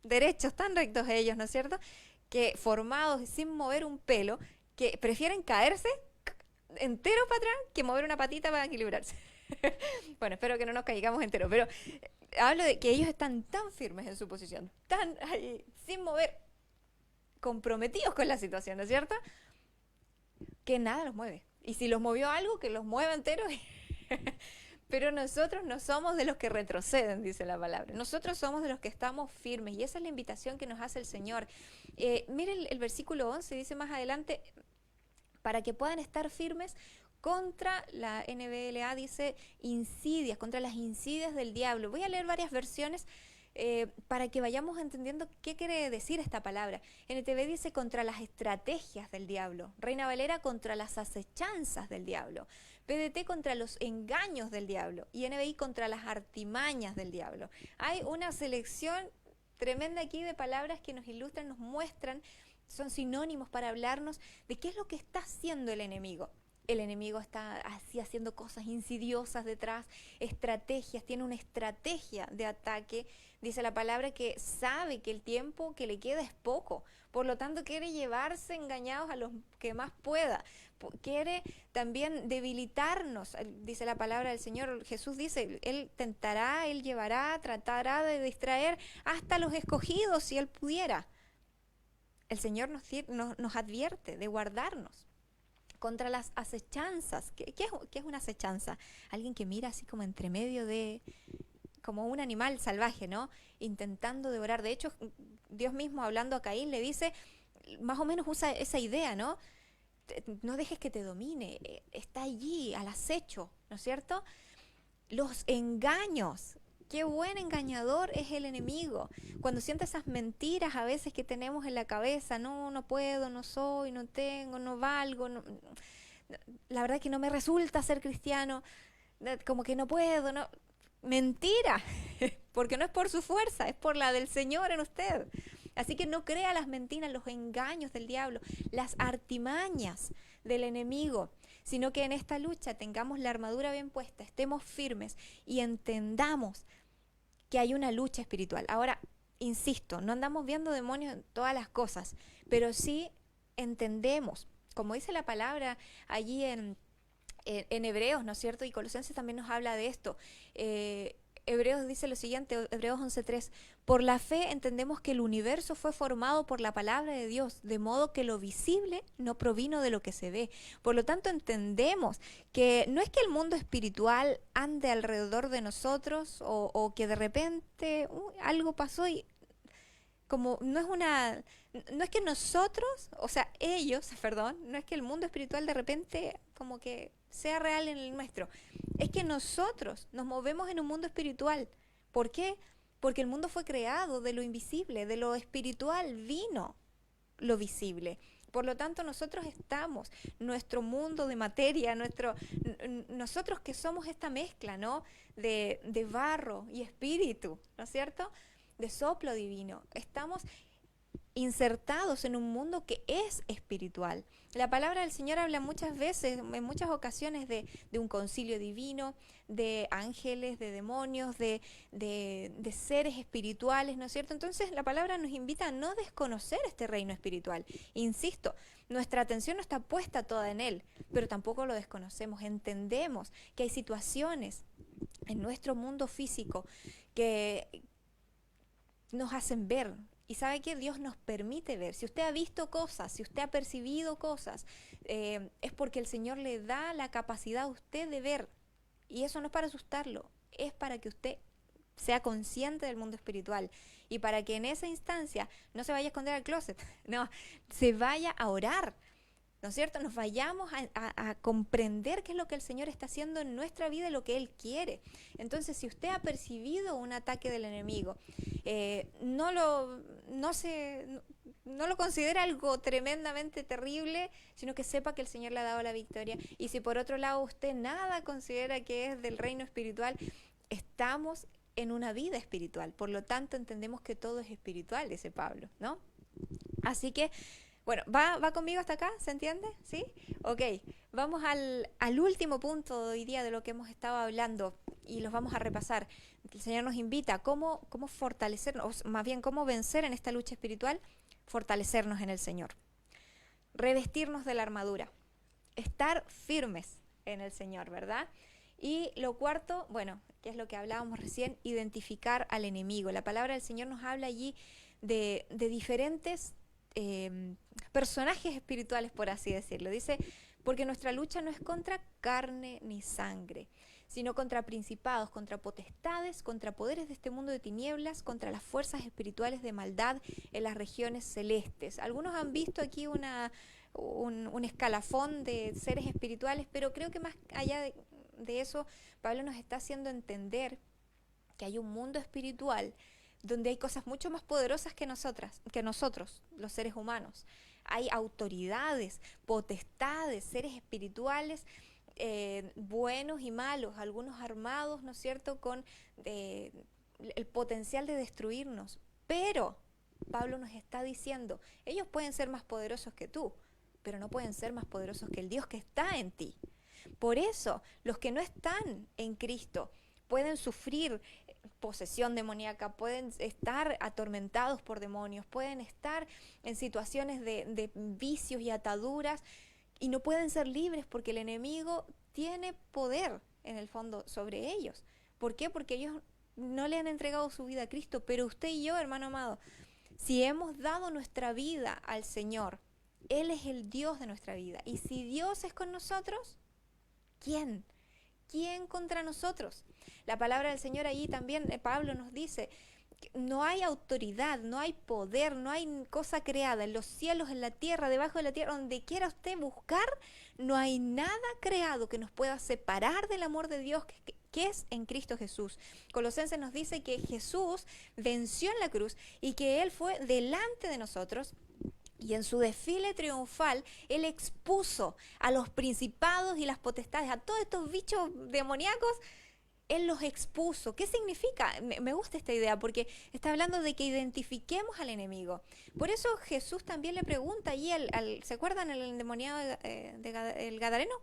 derechos, tan rectos ellos, ¿no es cierto? Que formados y sin mover un pelo, que prefieren caerse enteros para atrás que mover una patita para equilibrarse. Bueno, espero que no nos caigamos enteros, pero hablo de que ellos están tan firmes en su posición, tan ahí, sin mover, comprometidos con la situación, ¿no es cierto? Que nada los mueve. Y si los movió algo, que los mueva enteros. Pero nosotros no somos de los que retroceden, dice la palabra. Nosotros somos de los que estamos firmes. Y esa es la invitación que nos hace el Señor. Miren el versículo 11, dice más adelante, para que puedan estar firmes contra la NBLA, dice insidias, contra las insidias del diablo. Voy a leer varias versiones para que vayamos entendiendo qué quiere decir esta palabra. NTV dice contra las estrategias del diablo. Reina Valera contra las acechanzas del diablo. PDT contra los engaños del diablo. Y NBI contra las artimañas del diablo. Hay una selección tremenda aquí de palabras que nos ilustran, nos muestran, son sinónimos para hablarnos de qué es lo que está haciendo el enemigo. El enemigo está así haciendo cosas insidiosas detrás, estrategias, tiene una estrategia de ataque. Dice la palabra que sabe que el tiempo que le queda es poco, por lo tanto quiere llevarse engañados a los que más pueda. Quiere también debilitarnos, dice la palabra del Señor. Jesús dice, Él tentará, Él llevará, tratará de distraer hasta los escogidos si Él pudiera. El Señor nos advierte de guardarnos contra las acechanzas. ¿Qué es una acechanza? Alguien que mira así como entre medio de, como un animal salvaje, ¿no? Intentando devorar. De hecho, Dios mismo hablando a Caín le dice, más o menos usa esa idea, ¿no? No dejes que te domine, está allí al acecho, ¿no es cierto? Los engaños. Qué buen engañador es el enemigo. Cuando siente esas mentiras a veces que tenemos en la cabeza, no puedo, no soy, no tengo, no valgo, la verdad que no me resulta ser cristiano, como que no puedo, no. Mentira, porque no es por su fuerza, es por la del Señor en usted. Así que no crea las mentiras, los engaños del diablo, las artimañas del enemigo, sino que en esta lucha tengamos la armadura bien puesta, estemos firmes y entendamos que hay una lucha espiritual. Ahora, insisto, no andamos viendo demonios en todas las cosas, pero sí entendemos, como dice la palabra allí en Hebreos, ¿no es cierto? Y Colosenses también nos habla de esto. Hebreos dice lo siguiente, Hebreos 11:3, por la fe entendemos que el universo fue formado por la palabra de Dios, de modo que lo visible no provino de lo que se ve. Por lo tanto entendemos que no es que el mundo espiritual ande alrededor de nosotros o que de repente algo pasó y como no es que nosotros, o sea, ellos, perdón, no es que el mundo espiritual de repente como que sea real en el nuestro. Es que nosotros nos movemos en un mundo espiritual. ¿Por qué? Porque el mundo fue creado de lo invisible, de lo espiritual vino lo visible. Por lo tanto, nosotros estamos, nuestro mundo de materia, nosotros que somos esta mezcla, ¿no? De barro y espíritu, ¿no es cierto? De soplo divino. Estamos insertados en un mundo que es espiritual. La palabra del Señor habla muchas veces, en muchas ocasiones, de un concilio divino, de ángeles, de demonios, de seres espirituales, ¿no es cierto? Entonces la palabra nos invita a no desconocer este reino espiritual. Insisto, nuestra atención no está puesta toda en él, pero tampoco lo desconocemos. Entendemos que hay situaciones en nuestro mundo físico que nos hacen ver. Y sabe que Dios nos permite ver. Si usted ha visto cosas, si usted ha percibido cosas, es porque el Señor le da la capacidad a usted de ver. Y eso no es para asustarlo, es para que usted sea consciente del mundo espiritual. Y para que en esa instancia no se vaya a esconder al closet, no, se vaya a orar, ¿no es cierto? Nos vayamos a comprender qué es lo que el Señor está haciendo en nuestra vida y lo que Él quiere. Entonces, si usted ha percibido un ataque del enemigo, no lo considera algo tremendamente terrible, sino que sepa que el Señor le ha dado la victoria. Y si por otro lado usted nada considera que es del reino espiritual, estamos en una vida espiritual. Por lo tanto, entendemos que todo es espiritual, dice Pablo, ¿no? Así que Bueno, ¿va conmigo hasta acá? ¿Se entiende? ¿Sí? Ok, vamos al último punto de hoy día de lo que hemos estado hablando y los vamos a repasar. El Señor nos invita a cómo fortalecernos, o más bien cómo vencer en esta lucha espiritual, fortalecernos en el Señor, revestirnos de la armadura, estar firmes en el Señor, ¿verdad? Y lo cuarto, bueno, que es lo que hablábamos recién, identificar al enemigo. La palabra del Señor nos habla allí de diferentes personajes espirituales, por así decirlo. Dice, porque nuestra lucha no es contra carne ni sangre, sino contra principados, contra potestades, contra poderes de este mundo de tinieblas, contra las fuerzas espirituales de maldad en las regiones celestes. Algunos han visto aquí un escalafón de seres espirituales, pero creo que más allá de eso, Pablo nos está haciendo entender que hay un mundo espiritual donde hay cosas mucho más poderosas que nosotros, los seres humanos. Hay autoridades, potestades, seres espirituales, buenos y malos, algunos armados, ¿no es cierto?, con el potencial de destruirnos. Pero Pablo nos está diciendo, ellos pueden ser más poderosos que tú, pero no pueden ser más poderosos que el Dios que está en ti. Por eso, los que no están en Cristo pueden sufrir posesión demoníaca, pueden estar atormentados por demonios, pueden estar en situaciones de vicios y ataduras y no pueden ser libres porque el enemigo tiene poder en el fondo sobre ellos. ¿Por qué? Porque ellos no le han entregado su vida a Cristo, pero usted y yo, hermano amado, si hemos dado nuestra vida al Señor, Él es el Dios de nuestra vida. Y si Dios es con nosotros, ¿quién? ¿Quién contra nosotros? La palabra del Señor allí también, Pablo nos dice, no hay autoridad, no hay poder, no hay cosa creada en los cielos, en la tierra, debajo de la tierra, donde quiera usted buscar, no hay nada creado que nos pueda separar del amor de Dios que es en Cristo Jesús. Colosenses nos dice que Jesús venció en la cruz y que Él fue delante de nosotros. Y en su desfile triunfal, Él expuso a los principados y las potestades, a todos estos bichos demoníacos, Él los expuso. ¿Qué significa? Me gusta esta idea porque está hablando de que identifiquemos al enemigo. Por eso Jesús también le pregunta allí, ¿se acuerdan el endemoniado el Gadareno?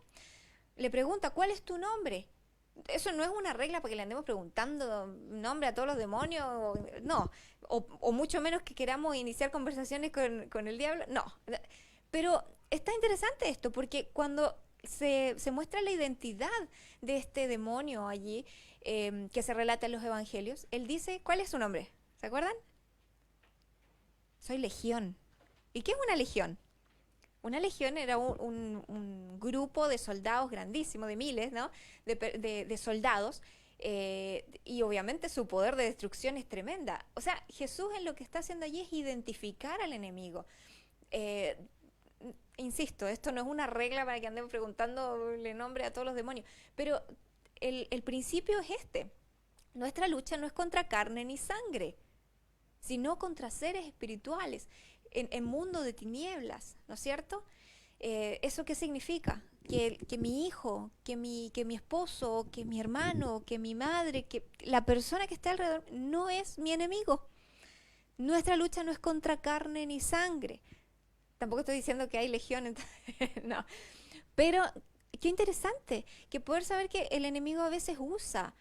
Le pregunta, ¿cuál es tu nombre? Eso no es una regla para que le andemos preguntando nombre a todos los demonios, no, o mucho menos que queramos iniciar conversaciones con el diablo, no. Pero está interesante esto, porque cuando se muestra la identidad de este demonio allí, que se relata en los evangelios, él dice, ¿cuál es su nombre? ¿Se acuerdan? Soy legión. ¿Y qué es una legión? Una legión era un grupo de soldados grandísimo, de miles, ¿no?, de soldados, y obviamente su poder de destrucción es tremenda. O sea, Jesús en lo que está haciendo allí es identificar al enemigo. Insisto, esto no es una regla para que andemos preguntándole nombre a todos los demonios, pero el principio es este. Nuestra lucha no es contra carne ni sangre, sino contra seres espirituales, en mundo de tinieblas, ¿no es cierto? ¿Eso qué significa? Que mi hijo, que mi esposo, que mi hermano, que mi madre, que la persona que está alrededor no es mi enemigo. Nuestra lucha no es contra carne ni sangre. Tampoco estoy diciendo que hay legión, no. Pero qué interesante que poder saber que el enemigo a veces usa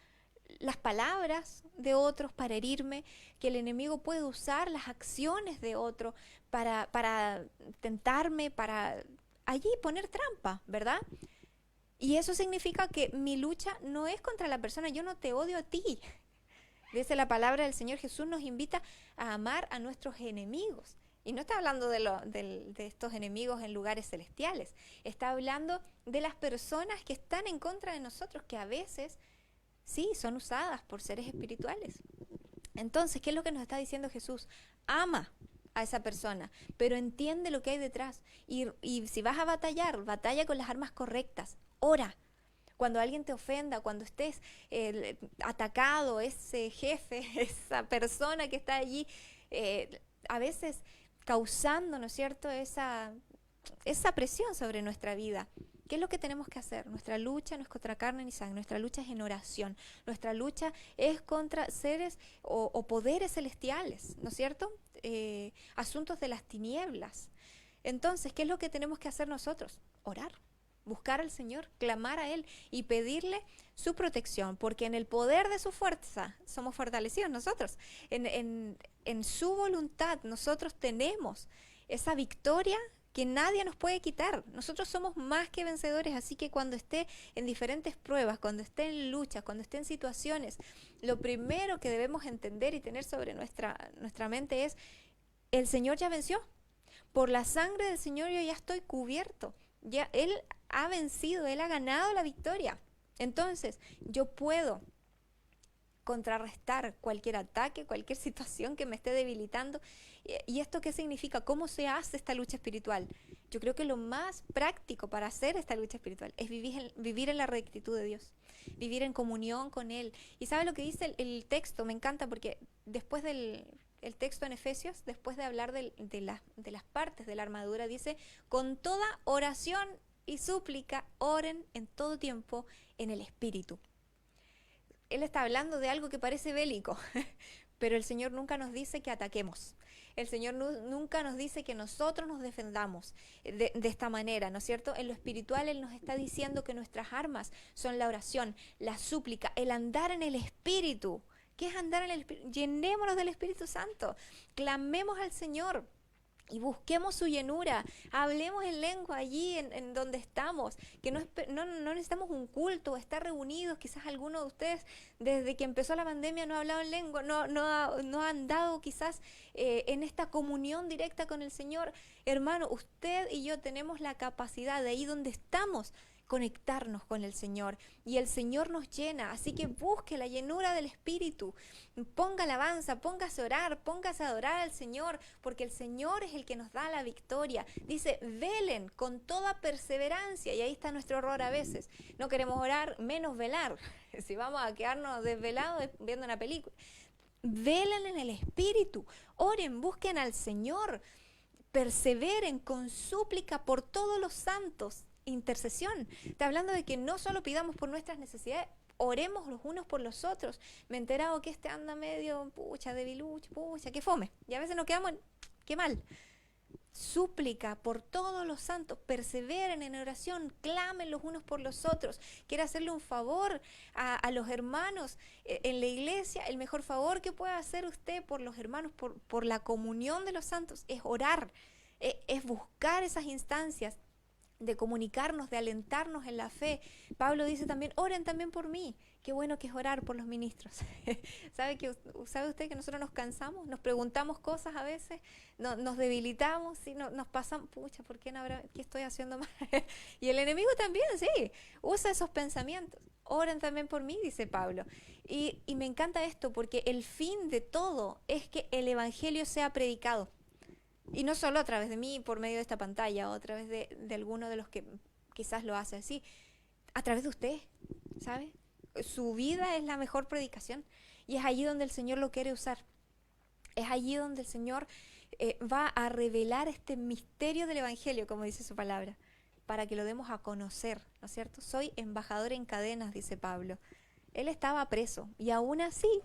las palabras de otros para herirme, que el enemigo puede usar las acciones de otro para tentarme, para allí poner trampa, ¿verdad? Y eso significa que mi lucha no es contra la persona, yo no te odio a ti. Dice la palabra del Señor, Jesús nos invita a amar a nuestros enemigos. Y no está hablando de estos enemigos en lugares celestiales, está hablando de las personas que están en contra de nosotros, que a veces sí, son usadas por seres espirituales. Entonces, ¿qué es lo que nos está diciendo Jesús? Ama a esa persona, pero entiende lo que hay detrás. Y si vas a batallar, batalla con las armas correctas. Ora. Cuando alguien te ofenda, cuando estés atacado, ese jefe, esa persona que está allí, a veces causando, ¿no es cierto?, esa presión sobre nuestra vida. ¿Qué es lo que tenemos que hacer? Nuestra lucha no es contra carne ni sangre, nuestra lucha es en oración, nuestra lucha es contra seres o poderes celestiales, ¿no es cierto? Asuntos de las tinieblas. Entonces, ¿qué es lo que tenemos que hacer nosotros? Orar, buscar al Señor, clamar a Él y pedirle su protección, porque en el poder de su fuerza somos fortalecidos nosotros. En su voluntad nosotros tenemos esa victoria que nadie nos puede quitar. Nosotros somos más que vencedores, así que cuando esté en diferentes pruebas, cuando esté en luchas, cuando esté en situaciones, lo primero que debemos entender y tener sobre nuestra mente es: el Señor ya venció. Por la sangre del Señor yo ya estoy cubierto. Ya Él ha vencido, Él ha ganado la victoria. Entonces, yo puedo contrarrestar cualquier ataque, cualquier situación que me esté debilitando. ¿Y esto qué significa? ¿Cómo se hace esta lucha espiritual? Yo creo que lo más práctico para hacer esta lucha espiritual es vivir en la rectitud de Dios, vivir en comunión con Él. ¿Y sabe lo que dice el texto? Me encanta porque después del el texto en Efesios, después de hablar de las partes de la armadura, dice: con toda oración y súplica, oren en todo tiempo en el Espíritu. Él está hablando de algo que parece bélico, pero el Señor nunca nos dice que ataquemos. El Señor nunca nos dice que nosotros nos defendamos de esta manera, ¿no es cierto? En lo espiritual Él nos está diciendo que nuestras armas son la oración, la súplica, el andar en el Espíritu. ¿Qué es andar en el Espíritu? Llenémonos del Espíritu Santo, clamemos al Señor y busquemos su llenura, hablemos en lengua allí en donde estamos, que no necesitamos un culto, estar reunidos. Quizás alguno de ustedes desde que empezó la pandemia no ha hablado en lengua, no ha andado quizás en esta comunión directa con el Señor. Hermano, usted y yo tenemos la capacidad de ahí donde estamos conectarnos con el Señor, y el Señor nos llena. Así que busque la llenura del Espíritu, ponga alabanza, póngase a orar, póngase a adorar al Señor, porque el Señor es el que nos da la victoria. Dice: velen con toda perseverancia, y ahí está nuestro error a veces. No queremos orar, menos velar. Si vamos a quedarnos desvelados viendo una película. Velen en el Espíritu, oren, busquen al Señor, perseveren con súplica por todos los santos. Intercesión. Está hablando de que no solo pidamos por nuestras necesidades, oremos los unos por los otros. Me he enterado que este anda medio, debilucho, qué fome. Y a veces nos quedamos, qué mal. Súplica por todos los santos, perseveren en oración, clamen los unos por los otros. Quiere hacerle un favor a los hermanos en la iglesia. El mejor favor que puede hacer usted por los hermanos, por la comunión de los santos, es orar, es buscar esas instancias de comunicarnos, de alentarnos en la fe. Pablo dice también: oren también por mí. Qué bueno que es orar por los ministros. ¿Sabe usted que nosotros nos cansamos? Nos preguntamos cosas a veces, nos debilitamos, ¿sí? Nos pasamos, ¿por qué no habrá, qué estoy haciendo mal? Y el enemigo también, sí, usa esos pensamientos. Oren también por mí, dice Pablo. Y me encanta esto, porque el fin de todo es que el evangelio sea predicado. Y no solo a través de mí, por medio de esta pantalla, o a través de alguno de los que quizás lo hace así, a través de usted, ¿sabe? Su vida es la mejor predicación, y es allí donde el Señor lo quiere usar. Es allí donde el Señor va a revelar este misterio del Evangelio, como dice su palabra, para que lo demos a conocer, ¿no es cierto? Soy embajador en cadenas, dice Pablo. Él estaba preso, y aún así,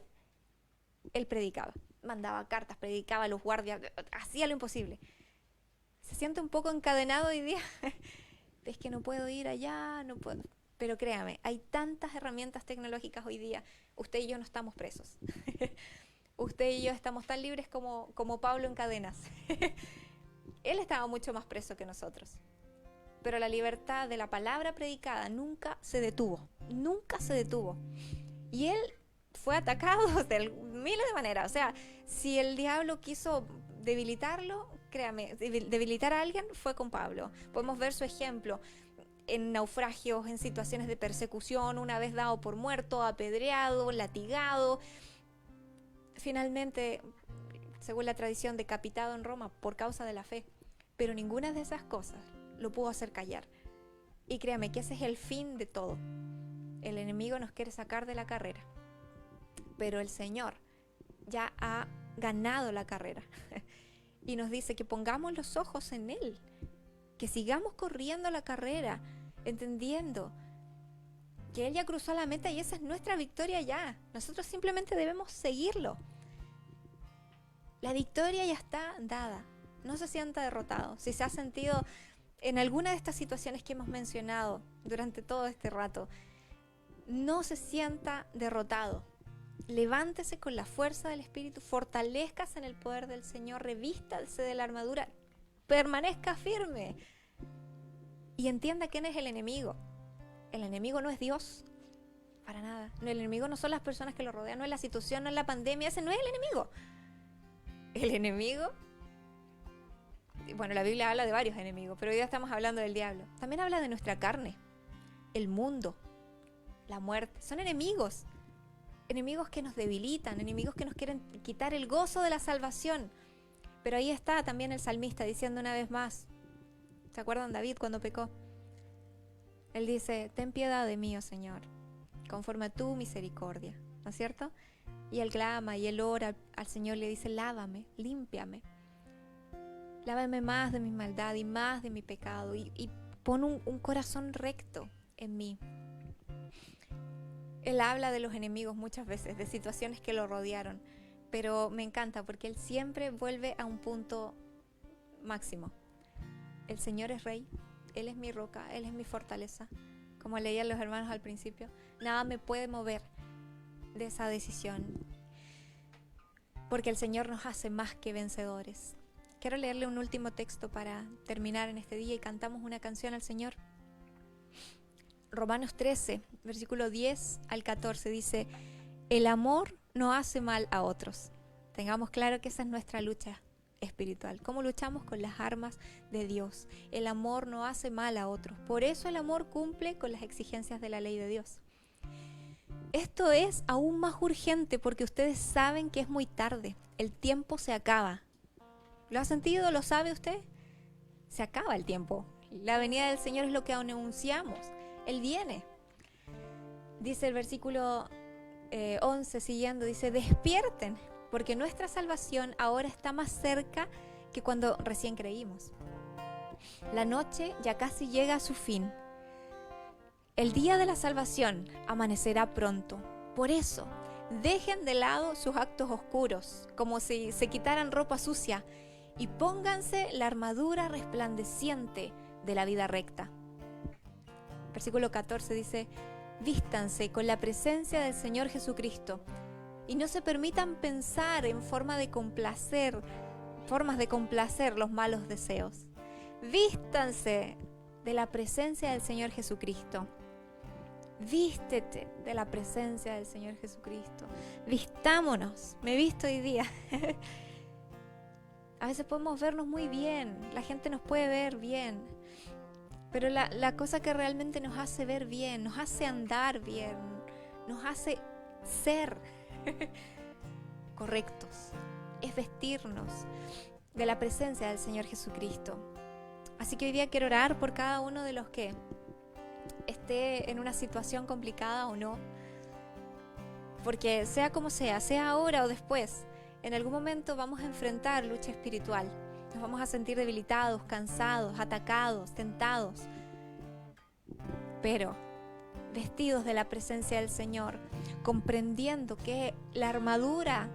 él predicaba. Mandaba cartas, predicaba a los guardias, hacía lo imposible. Se siente un poco encadenado hoy día. Es que no puedo ir allá, no puedo. Pero créame, hay tantas herramientas tecnológicas hoy día. Usted y yo no estamos presos. Usted y yo estamos tan libres como Pablo en cadenas. Él estaba mucho más preso que nosotros. Pero la libertad de la palabra predicada nunca se detuvo. Nunca se detuvo. Y él fue atacado de miles de maneras. O sea, si el diablo quiso debilitarlo, créame, debilitar a alguien, fue con Pablo. Podemos ver su ejemplo en naufragios, en situaciones de persecución, una vez dado por muerto, apedreado, latigado. Finalmente, según la tradición, decapitado en Roma por causa de la fe. Pero ninguna de esas cosas lo pudo hacer callar. Y créame que ese es el fin de todo. El enemigo nos quiere sacar de la carrera, pero el Señor ya ha ganado la carrera y nos dice que pongamos los ojos en Él, que sigamos corriendo la carrera, entendiendo que Él ya cruzó la meta y esa es nuestra victoria ya. Nosotros simplemente debemos seguirlo. La victoria ya está dada. no se sienta derrotado. Si se ha sentido en alguna de estas situaciones que hemos mencionado durante todo este rato, no se sienta derrotado. Levántese con la fuerza del Espíritu, fortalezcase en el poder del Señor, revístase de la armadura, permanezca firme y entienda quién es el enemigo. El enemigo no es Dios, para nada. El enemigo no son las personas que lo rodean, no es la situación, no es la pandemia, ese no es el enemigo. El enemigo, bueno, la Biblia habla de varios enemigos, pero hoy día estamos hablando del diablo. También habla de nuestra carne, el mundo, la muerte. Son enemigos. Enemigos que nos debilitan, enemigos que nos quieren quitar el gozo de la salvación. Pero ahí está también el salmista diciendo una vez más, ¿se acuerdan David cuando pecó? Él dice, ten piedad de mí, oh Señor, conforme a tu misericordia, ¿no es cierto? Y él clama y él ora al Señor, le dice, lávame, límpiame. Lávame más de mi maldad y más de mi pecado y pon un corazón recto en mí. Él habla de los enemigos muchas veces, de situaciones que lo rodearon, pero me encanta porque él siempre vuelve a un punto máximo. El Señor es Rey, Él es mi roca, Él es mi fortaleza. Como leían los hermanos al principio, nada me puede mover de esa decisión, porque el Señor nos hace más que vencedores. Quiero leerle un último texto para terminar en este día y cantamos una canción al Señor. Romanos 13, versículo 10 al 14 dice, el amor no hace mal a otros. Tengamos claro que esa es nuestra lucha espiritual. ¿Cómo luchamos? Con las armas de Dios. El amor no hace mal a otros. Por eso el amor cumple con las exigencias de la ley de Dios. Esto es aún más urgente porque ustedes saben que es muy tarde. El tiempo se acaba. ¿Lo ha sentido? ¿Lo sabe usted? Se acaba el tiempo. La venida del Señor es lo que anunciamos. Él viene. Dice el versículo 11 siguiendo, dice, despierten, porque nuestra salvación ahora está más cerca que cuando recién creímos. La noche ya casi llega a su fin. El día de la salvación amanecerá pronto. Por eso, dejen de lado sus actos oscuros, como si se quitaran ropa sucia, y pónganse la armadura resplandeciente de la vida recta. Versículo 14 dice, vístanse con la presencia del Señor Jesucristo y no se permitan pensar en formas de complacer los malos deseos. Vístanse de la presencia del Señor Jesucristo. Vístete de la presencia del Señor Jesucristo. Vistámonos. Me he visto hoy día. A veces podemos vernos muy bien. La gente nos puede ver bien. Pero la cosa que realmente nos hace ver bien, nos hace andar bien, nos hace ser correctos, es vestirnos de la presencia del Señor Jesucristo. Así que hoy día quiero orar por cada uno de los que esté en una situación complicada o no, porque sea como sea ahora o después, en algún momento vamos a enfrentar lucha espiritual. Nos vamos a sentir debilitados, cansados, atacados, tentados. Pero vestidos de la presencia del Señor, comprendiendo que la armadura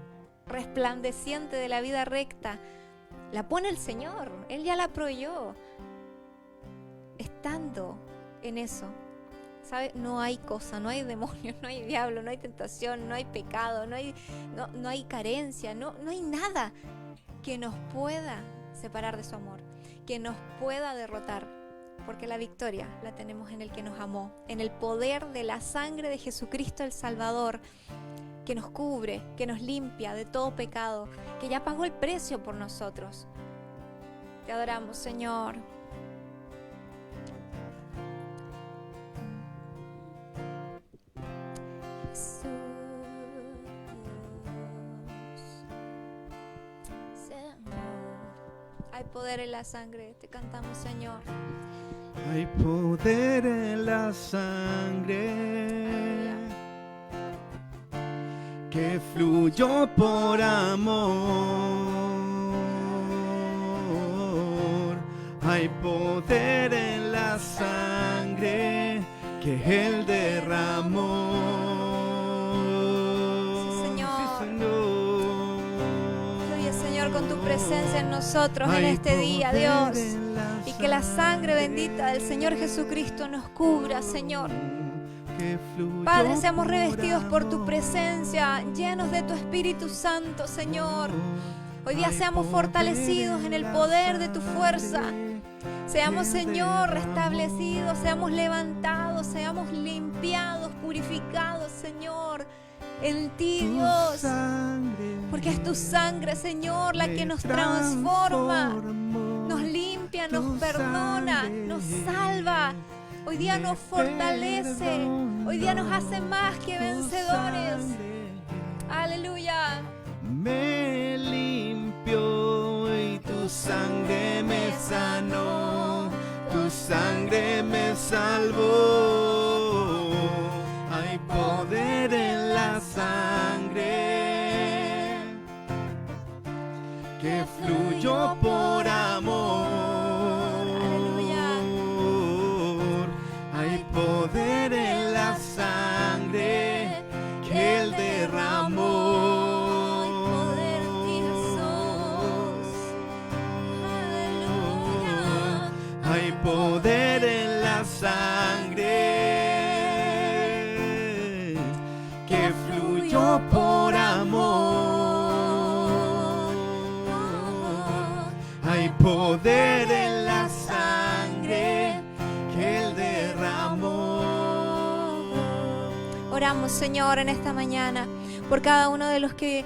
resplandeciente de la vida recta la pone el Señor. Él ya la proveyó. Estando en eso, ¿sabe? No hay cosa, no hay demonio, no hay diablo, no hay tentación, no hay pecado, no hay carencia, no hay nada que nos pueda separar de su amor, que nos pueda derrotar, porque la victoria la tenemos en el que nos amó, en el poder de la sangre de Jesucristo el Salvador, que nos cubre, que nos limpia de todo pecado, que ya pagó el precio por nosotros. Te adoramos, Señor. Hay poder en la sangre, te cantamos, Señor. Hay poder en la sangre que fluyó por amor. Hay poder en la sangre que Él derramó. Sí, Señor. Sí, Señor. Fluye, Señor, con tu presencia en nosotros en este día, Dios. Y que la sangre bendita del Señor Jesucristo nos cubra, Señor. Padre, seamos revestidos por tu presencia, llenos de tu Espíritu Santo, Señor. Hoy día seamos fortalecidos en el poder de tu fuerza. Seamos, Señor, restablecidos, seamos levantados, seamos limpiados, purificados, Señor, en ti, Dios. Porque es tu sangre, Señor, la que nos transforma, nos limpia, nos perdona, nos salva. Hoy día nos fortalece, hoy día nos hace más que vencedores. Aleluya. Me limpió y tu sangre me sanó, tu sangre me salvó. Hay poder en la sangre que fluyó por amor. Hay poder en la sangre que Él derramó. Hay poder en la sangre que fluyó por amor. Hay poder en la sangre que Él derramó. Oramos, Señor, en esta mañana por cada uno de los que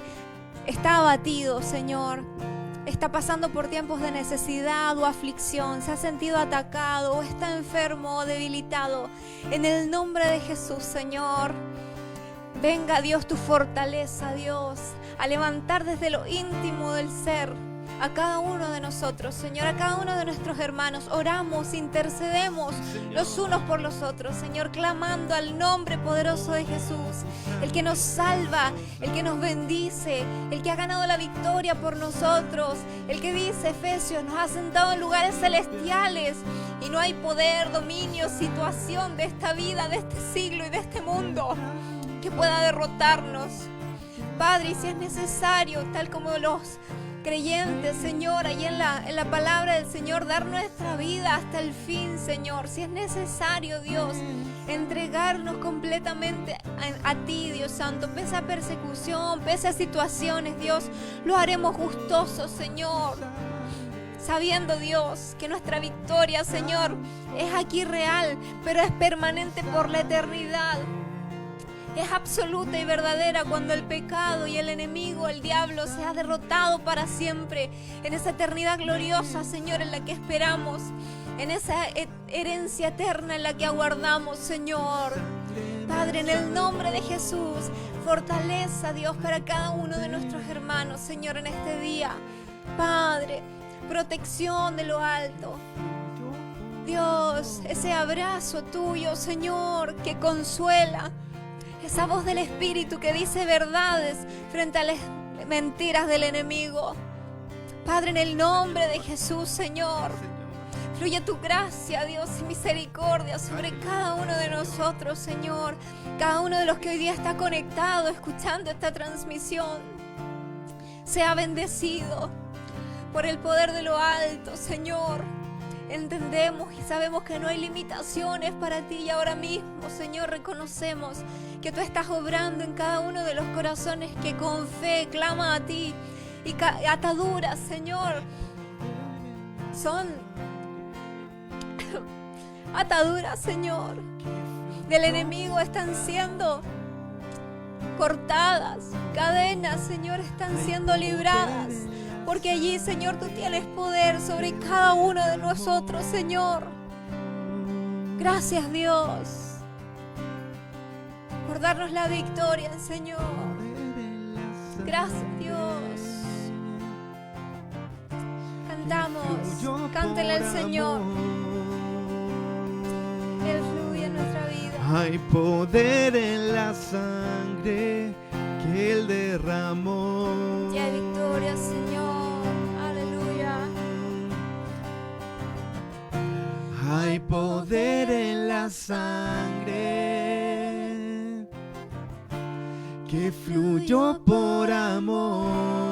está abatido, Señor. Está pasando por tiempos de necesidad o aflicción, se ha sentido atacado o está enfermo o debilitado. En el nombre de Jesús, Señor, venga, Dios, tu fortaleza, Dios, a levantar desde lo íntimo del ser a cada uno de nosotros, Señor, a cada uno de nuestros hermanos. Oramos, intercedemos los unos por los otros, Señor, clamando al nombre poderoso de Jesús, el que nos salva, el que nos bendice, el que ha ganado la victoria por nosotros, el que dice, Efesios, nos ha sentado en lugares celestiales y no hay poder, dominio, situación de esta vida, de este siglo y de este mundo que pueda derrotarnos. Padre, y si es necesario, tal como los creyentes, Señor, ahí en la palabra del Señor, dar nuestra vida hasta el fin, Señor. Si es necesario, Dios, entregarnos completamente a ti, Dios Santo, pese a persecución, pese a situaciones, Dios, lo haremos gustosos, Señor, sabiendo, Dios, que nuestra victoria, Señor, es aquí real, pero es permanente por la eternidad. Es absoluta y verdadera cuando el pecado y el enemigo, el diablo, se ha derrotado para siempre. En esa eternidad gloriosa, Señor, en la que esperamos. En esa herencia eterna en la que aguardamos, Señor. Padre, en el nombre de Jesús, fortaleza, Dios, para cada uno de nuestros hermanos, Señor, en este día. Padre, protección de lo alto. Dios, ese abrazo tuyo, Señor, que consuela. Esa voz del Espíritu que dice verdades frente a las mentiras del enemigo. Padre, en el nombre de Jesús, Señor, fluye tu gracia, Dios, y misericordia sobre cada uno de nosotros, Señor. Cada uno de los que hoy día está conectado, escuchando esta transmisión, sea bendecido por el poder de lo alto, Señor. Entendemos y sabemos que no hay limitaciones para ti y ahora mismo, Señor, reconocemos que tú estás obrando en cada uno de los corazones que con fe claman a ti y ataduras, Señor, son ataduras, Señor, del enemigo están siendo cortadas, cadenas, Señor, están siendo libradas. Porque allí, Señor, tú tienes poder sobre cada uno de nosotros, Señor. Gracias, Dios, por darnos la victoria, Señor. Gracias, Dios. Cantamos, cántele al Señor. Él fluye en nuestra vida. Hay poder en la sangre que Él derramó. Y hay victoria, Señor. Aleluya. Hay poder en la sangre que fluyó por amor.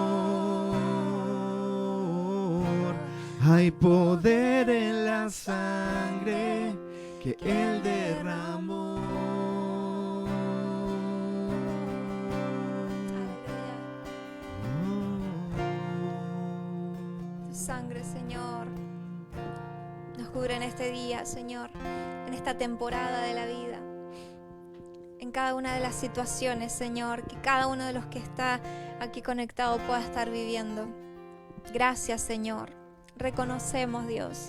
Hay poder en la sangre que Él derramó. Tu sangre, Señor, nos cubre en este día, Señor, en esta temporada de la vida, en cada una de las situaciones, Señor, que cada uno de los que está aquí conectado pueda estar viviendo. Gracias, Señor. Reconocemos, Dios,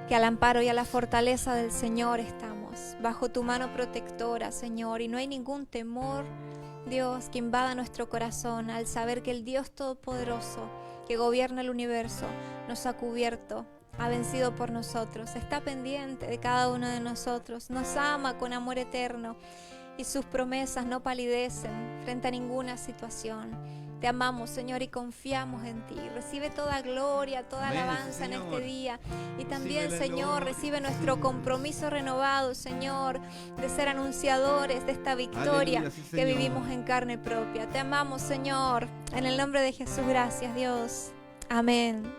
que al amparo y a la fortaleza del Señor estamos, bajo tu mano protectora, Señor, y no hay ningún temor, Dios, que invada nuestro corazón al saber que el Dios Todopoderoso, que gobierna el universo, nos ha cubierto, ha vencido por nosotros, está pendiente de cada uno de nosotros, nos ama con amor eterno y sus promesas no palidecen frente a ninguna situación. Te amamos, Señor, y confiamos en ti. Recibe toda gloria, toda alabanza en este día. Y también, Señor, recibe nuestro compromiso renovado, Señor, de ser anunciadores de esta victoria que vivimos en carne propia. Te amamos, Señor. En el nombre de Jesús, gracias, Dios. Amén.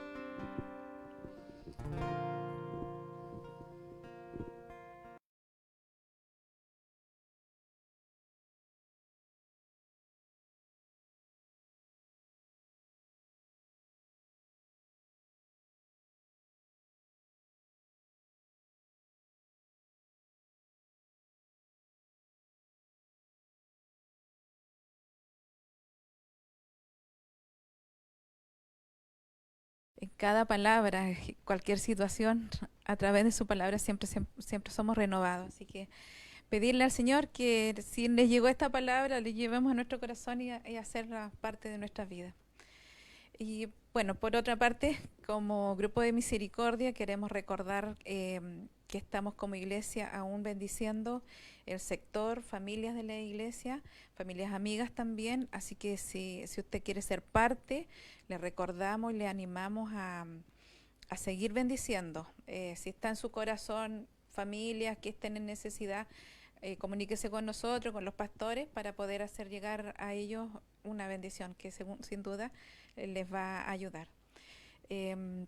En cada palabra, cualquier situación, a través de su palabra siempre somos renovados. Así que pedirle al Señor que si les llegó esta palabra, le llevemos a nuestro corazón y hacerla parte de nuestra vida. Y bueno, por otra parte, como Grupo de Misericordia, queremos recordar que estamos como iglesia aún bendiciendo el sector, familias de la iglesia, familias amigas también. Así que si usted quiere ser parte, le recordamos y le animamos a seguir bendiciendo. Si está en su corazón familias que estén en necesidad, comuníquese con nosotros, con los pastores, para poder hacer llegar a ellos una bendición que sin duda les va a ayudar.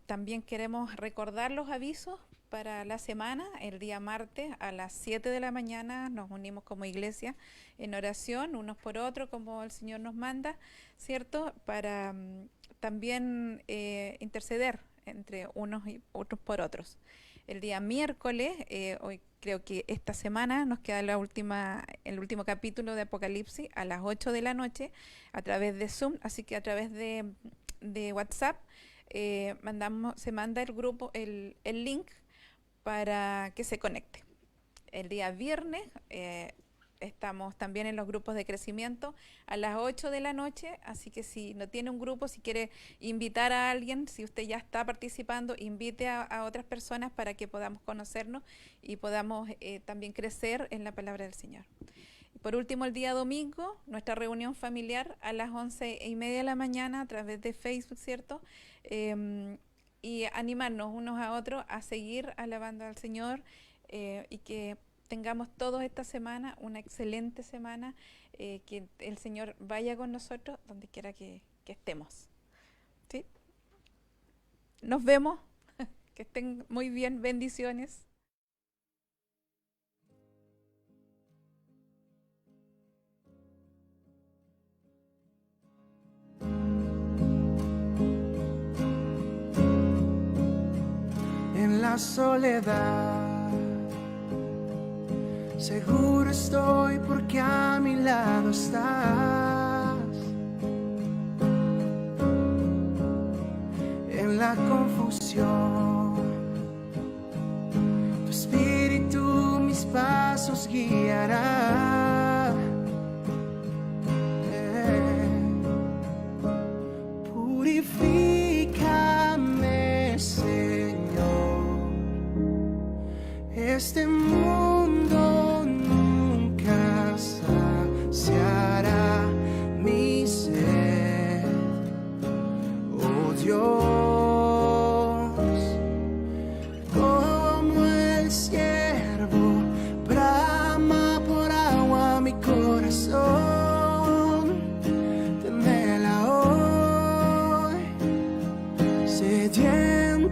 También queremos recordar los avisos para la semana. El día martes a las 7 de la mañana nos unimos como iglesia en oración, unos por otros, como el Señor nos manda, ¿cierto? Para también interceder entre unos y otros por otros. El día miércoles, hoy creo que esta semana nos queda el último capítulo de Apocalipsis a las 8 de la noche a través de Zoom, así que a través de WhatsApp se manda el grupo, el link para que se conecte. El día viernes estamos también en los grupos de crecimiento a las 8 de la noche, así que si no tiene un grupo, si quiere invitar a alguien, si usted ya está participando, invite a otras personas para que podamos conocernos y podamos también crecer en la palabra del Señor. Y por último, el día domingo, nuestra reunión familiar a las 11:30 de la mañana a través de Facebook, ¿cierto? Y animarnos unos a otros a seguir alabando al Señor y que tengamos todos esta semana una excelente semana, que el Señor vaya con nosotros donde quiera que estemos. ¿Sí? Nos vemos, que estén muy bien, bendiciones. En la soledad, seguro estoy porque a mi lado estás. En la confusión, tu espíritu mis pasos guiará. Purifícame, Señor. Este mundo nunca saciará mi sed, oh Dios, como el siervo brama por agua mi corazón, tenela hoy, sediento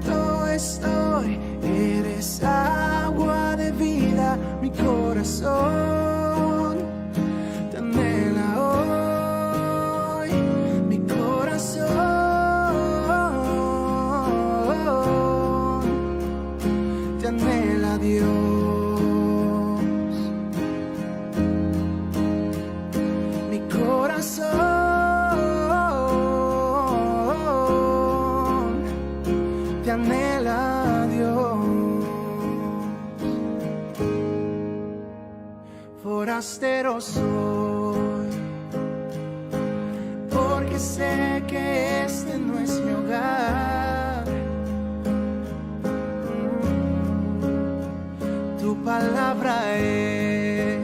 corazón te anhela hoy, mi corazón te anhela, Dios. Mi corazón te anhela, Dios. Forastero soy, porque sé que este no es mi hogar. Tu palabra es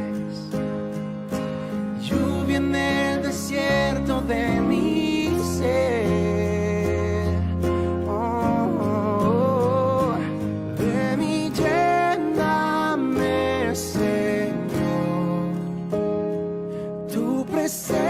lluvia en el desierto de mi ser. Oh, de mi lléname, Señor. Tu presencia